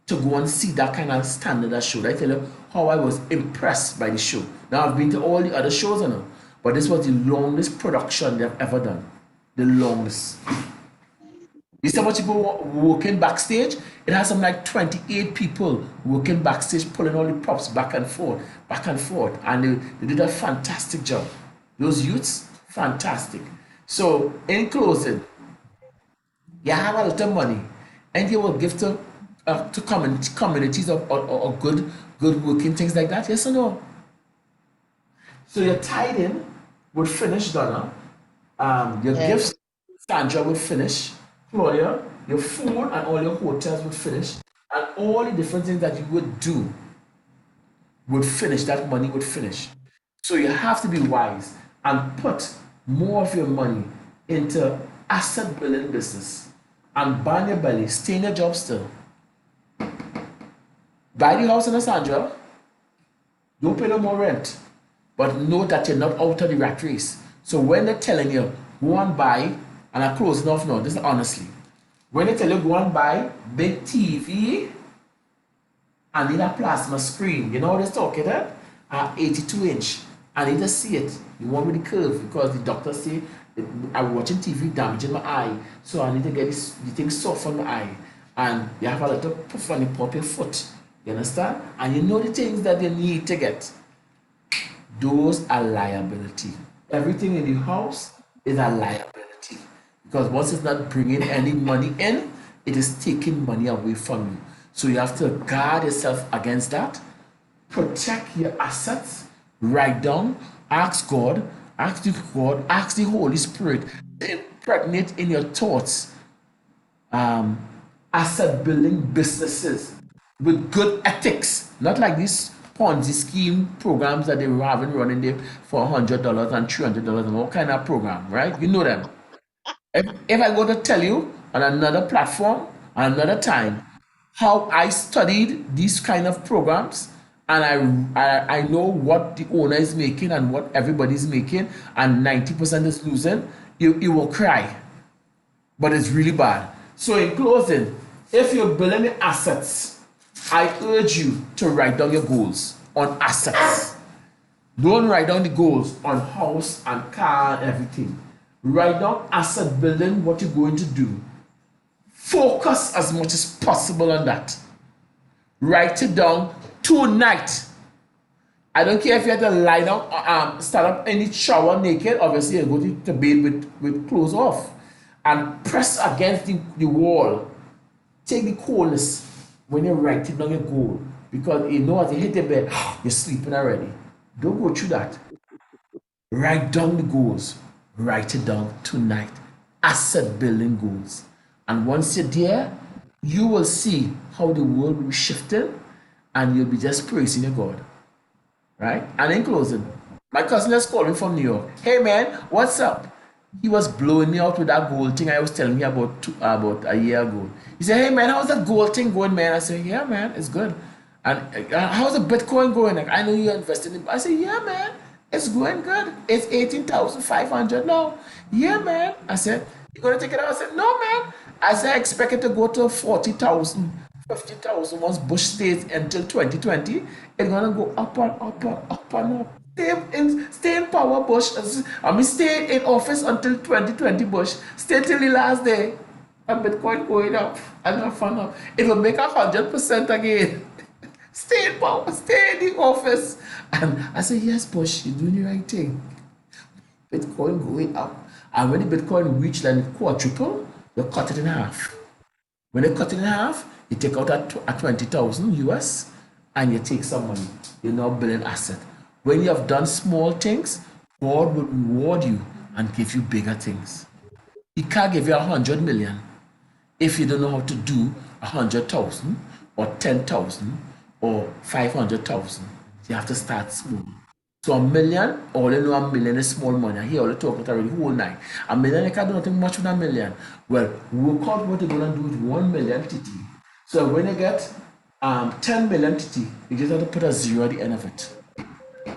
to go and see that kind of standard of show. I tell you how I was impressed by the show. Now I've been to all the other shows, I know, but this was the longest production they've ever done. The longest. You see how much people working backstage? It has something like 28 people working backstage, pulling all the props back and forth, and they did a fantastic job. Those youths, fantastic. So, in closing, you have a lot of money, and you will give to communities or good working things like that. Yes or no? So your tithing would finish, Donna. Your Yes. gifts, Sandra, would finish. Claudia, your food and all your hotels would finish. And all the different things that you would do would finish. That money would finish. So you have to be wise and put more of your money into asset building business. And burn your belly. Stay in your job still. Buy the house in Sandra. Don't pay no more rent. But know that you're not out of the rat race. So when they're telling you, go and buy and I'm closing off now. This is honestly. When they tell you go and buy big TV and need a plasma screen, you know what they're talking about? 82-inch. I need to see it. You want me to curve because the doctor say I'm watching TV damaging my eye, so I need to get this the thing soft on my eye. And you have a little puff on the top of your foot. You understand? And you know the things that they need to get. Those are liability. Everything in the house is a liability. Because once it's not bringing any money in, it is taking money away from you. So you have to guard yourself against that. Protect your assets. Write down. Ask God. Ask the Holy Spirit to impregnate in your thoughts asset building businesses with good ethics, not like these Ponzi scheme programs that they were having running there for $100 and $300 and all kind of program, right? You know them. If I go to tell you on another platform, another time, how I studied these kind of programs and I know what the owner is making and what everybody's making and 90% is losing, you will cry. But it's really bad. So in closing, if you're building the assets, I urge you to write down your goals on assets. Don't write down the goals on house and car and everything. Write down asset building, what you're going to do. Focus as much as possible on that. Write it down tonight. I don't care if you have to lie down, stand up in the shower naked. Obviously, you go to bed with clothes off and press against the wall. Take the coolness when you write it down your goal because you know as you hit the bed, you're sleeping already. Don't go through that. Write down the goals. Write it down tonight. Asset building goals. And once you're there, you will see how the world will be shifting and you'll be just praising your God. Right? And in closing, my cousin just called me from New York. Hey man, what's up? He was blowing me out with that gold thing I was telling you about a year ago. He said, hey man, how's that gold thing going, man? I said, yeah man, it's good. And how's the Bitcoin going? Like, I know you're investing in it. I said, yeah man, it's going good. It's 18,500 now. Yeah man. I said, you gonna take it out? I said, no man. I said, I expect it to go to 40,000, 50,000 once Bush stays until 2020. It's gonna go up and up and up and up. Stay in power, Bush. I mean, stay in office until 2020, Bush. Stay till the last day. And Bitcoin going up and not fun up. It will make 100% again. Stay in power, stay in the office. And I said, yes, Bush, you're doing the right thing. Bitcoin going up. And when the Bitcoin reach like quadruple, you cut it in half. When they cut it in half, you take out at 20,000 US and you take some money. You're now building asset. When you have done small things, God will reward you and give you bigger things. He can't give you 100 million if you don't know how to do 100,000 or 10,000 or 500,000. You have to start small. So a million, all you know, a million is small money. I hear all the talk about already whole night. A million, you can't do nothing much with a million. Well, work out what you're gonna do with 1 million TT. So when you get 10 million TT, you just have to put a zero at the end of it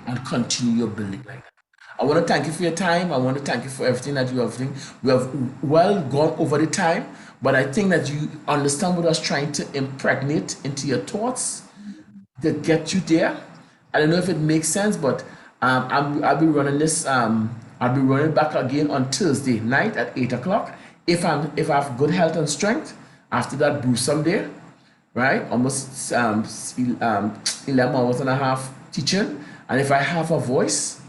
and continue your building like that. I want to thank you for your time. I want to thank you for everything that you have done. We have well gone over the time, but I think that you understand what I was trying to impregnate into your thoughts to get you there. I don't know if it makes sense, but I'll be running this. I'll be running back again on Thursday night at 8 o'clock. If I have good health and strength, after that gruesome day, right? Almost 11 hours and a half teaching, and if I have a voice,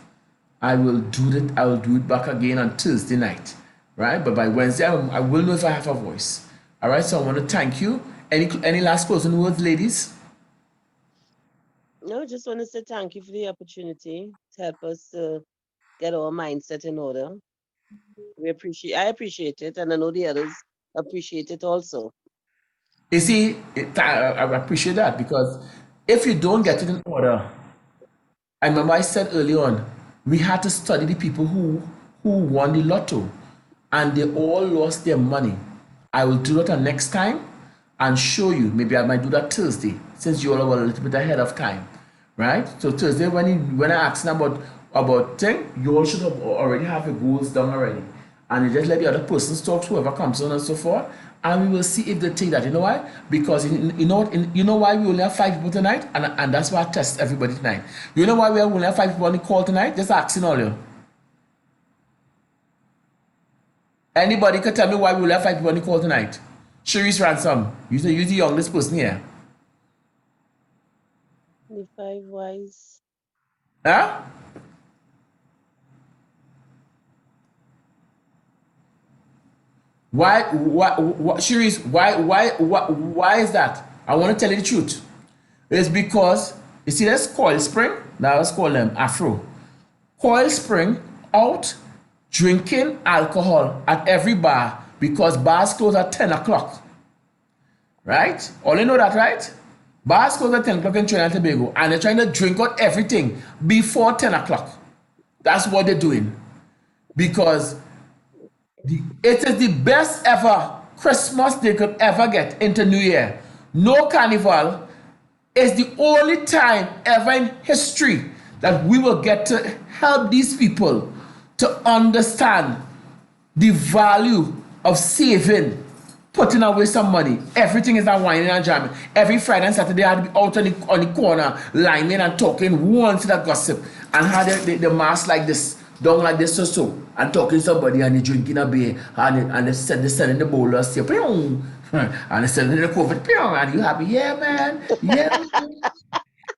I will do it. I will do it back again on Thursday night, right? But by Wednesday, I will know if I have a voice. All right. So I want to thank you. Any last closing words, ladies? No, just want to say thank you for the opportunity to help us get our mindset in order. I appreciate it, and I know the others appreciate it also. You see, I appreciate that because if you don't get it in order, I remember I said early on, we had to study the people who won the lotto and they all lost their money. I will do that next time and show you. Maybe I might do that Thursday since you all were a little bit ahead of time, right? So Thursday when I ask them about thing, you all should have already have your goals done already. and you just let the other person talk, whoever comes on and so forth, and we will see if they take that. You know why? Because you know why we only have 5 people tonight, and that's why I test everybody tonight. You know why we only have 5 people on the call tonight? Just asking all you. Anybody can tell me why we only have 5 people on the call tonight? Sharice Ransom, you're the youngest person here. The 5 wise. Huh? Why, Sharice, why is that? I want to tell you the truth. It's because, you see, there's Coil Spring, now let's call them Afro. Coil Spring out drinking alcohol at every bar because bars close at 10 o'clock. Right? All you know that, right? Bars close at 10 o'clock in Trinidad and Tobago, and they're trying to drink out everything before 10 o'clock. That's what they're doing. Because it is the best ever Christmas they could ever get into New Year. No carnival is the only time ever in history that we will get to help these people to understand the value of saving, putting away some money. Everything is a whining and jamming. Every Friday and Saturday I had to be out on the corner, liming and talking one to that gossip, and had the mask like this, down like this so, and talking to somebody and they drinking a beer, and they sending the bowl of steak, and they sending the COVID, and you happy? Yeah, man.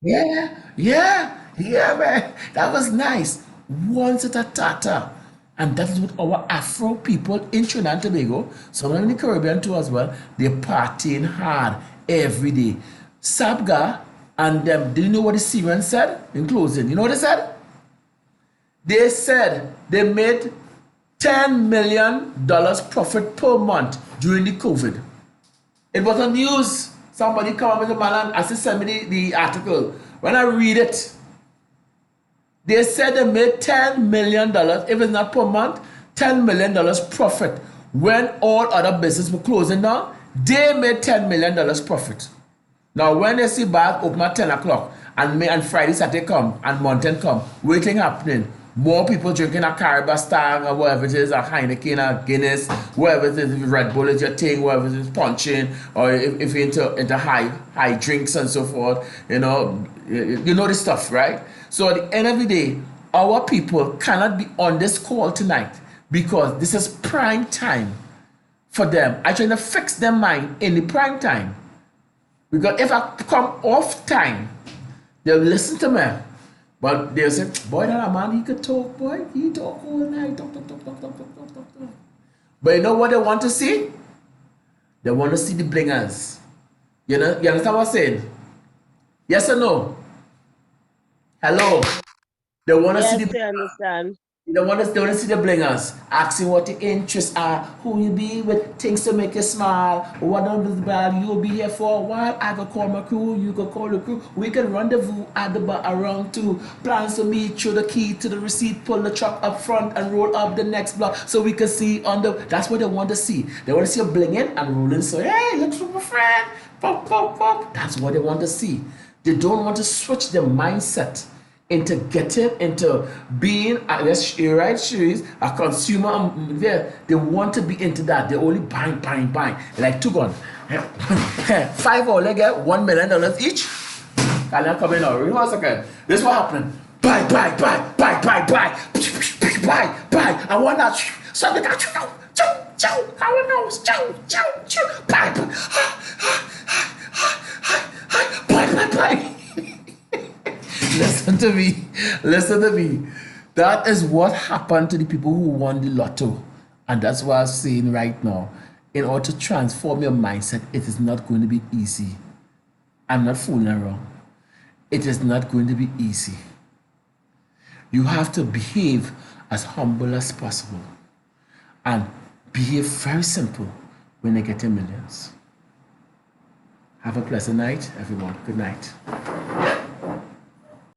Yeah, man. That was nice. Once at a tata. And that is what our Afro people in Trinidad and Tobago, some of them in the Caribbean too as well, they're partying hard every day. Sabga and them, do you know what the Syrians said in closing? You know what they said? They said they made $10 million profit per month during the COVID. It was on news. Somebody come up with a man and send me the article. When I read it, they said they made $10 million, if it's not per month, $10 million profit. When all other businesses were closing down, they made $10 million profit. Now, when they see bars open at 10 o'clock, and Friday, Saturday come, and Mountain come, what thing happening? More people drinking a Caribou Stag or whatever it is, a Heineken, a Guinness, whatever it is, if Red Bull is your thing, whatever it is, punching, or if you're into high drinks and so forth, you know this stuff, right? So at the end of the day, our people cannot be on this call tonight because this is prime time for them. I'm trying to fix their mind in the prime time. Because if I come off time, they'll listen to me. But they'll say, boy, that man, he could talk, boy. He talk all night. Talk. But you know what they want to see? They want to see the blingers. You understand what I'm saying? Yes or no? Hello? They want to see the Yes, I understand. They want to see the blingers, asking what the interests are, who you be with, things to make you smile, what on the bar you'll be here for a while. I can call my crew, you can call the crew. We can rendezvous at the bar around 2. Plans to meet you, the key to the receipt, pull the truck up front and roll up the next block so we can see on the. That's what they want to see. They want to see you blinging and rolling. So hey, look for my friend. Pop, pop, pop. That's what they want to see. They don't want to switch their mindset into getting into being right, a consumer. They want to be into that. They only buying like 2 guns. 5 or they get $1 million each. And they're coming out. Wait 1 second. This is what happened. Buy. I want that. Something that buy. Listen to me. That is what happened to the people who won the lotto. And that's what I'm saying right now. In order to transform your mindset, it is not going to be easy. I'm not fooling around. It is not going to be easy. You have to behave as humble as possible. And behave very simple when they get your millions. Have a pleasant night, everyone. Good night.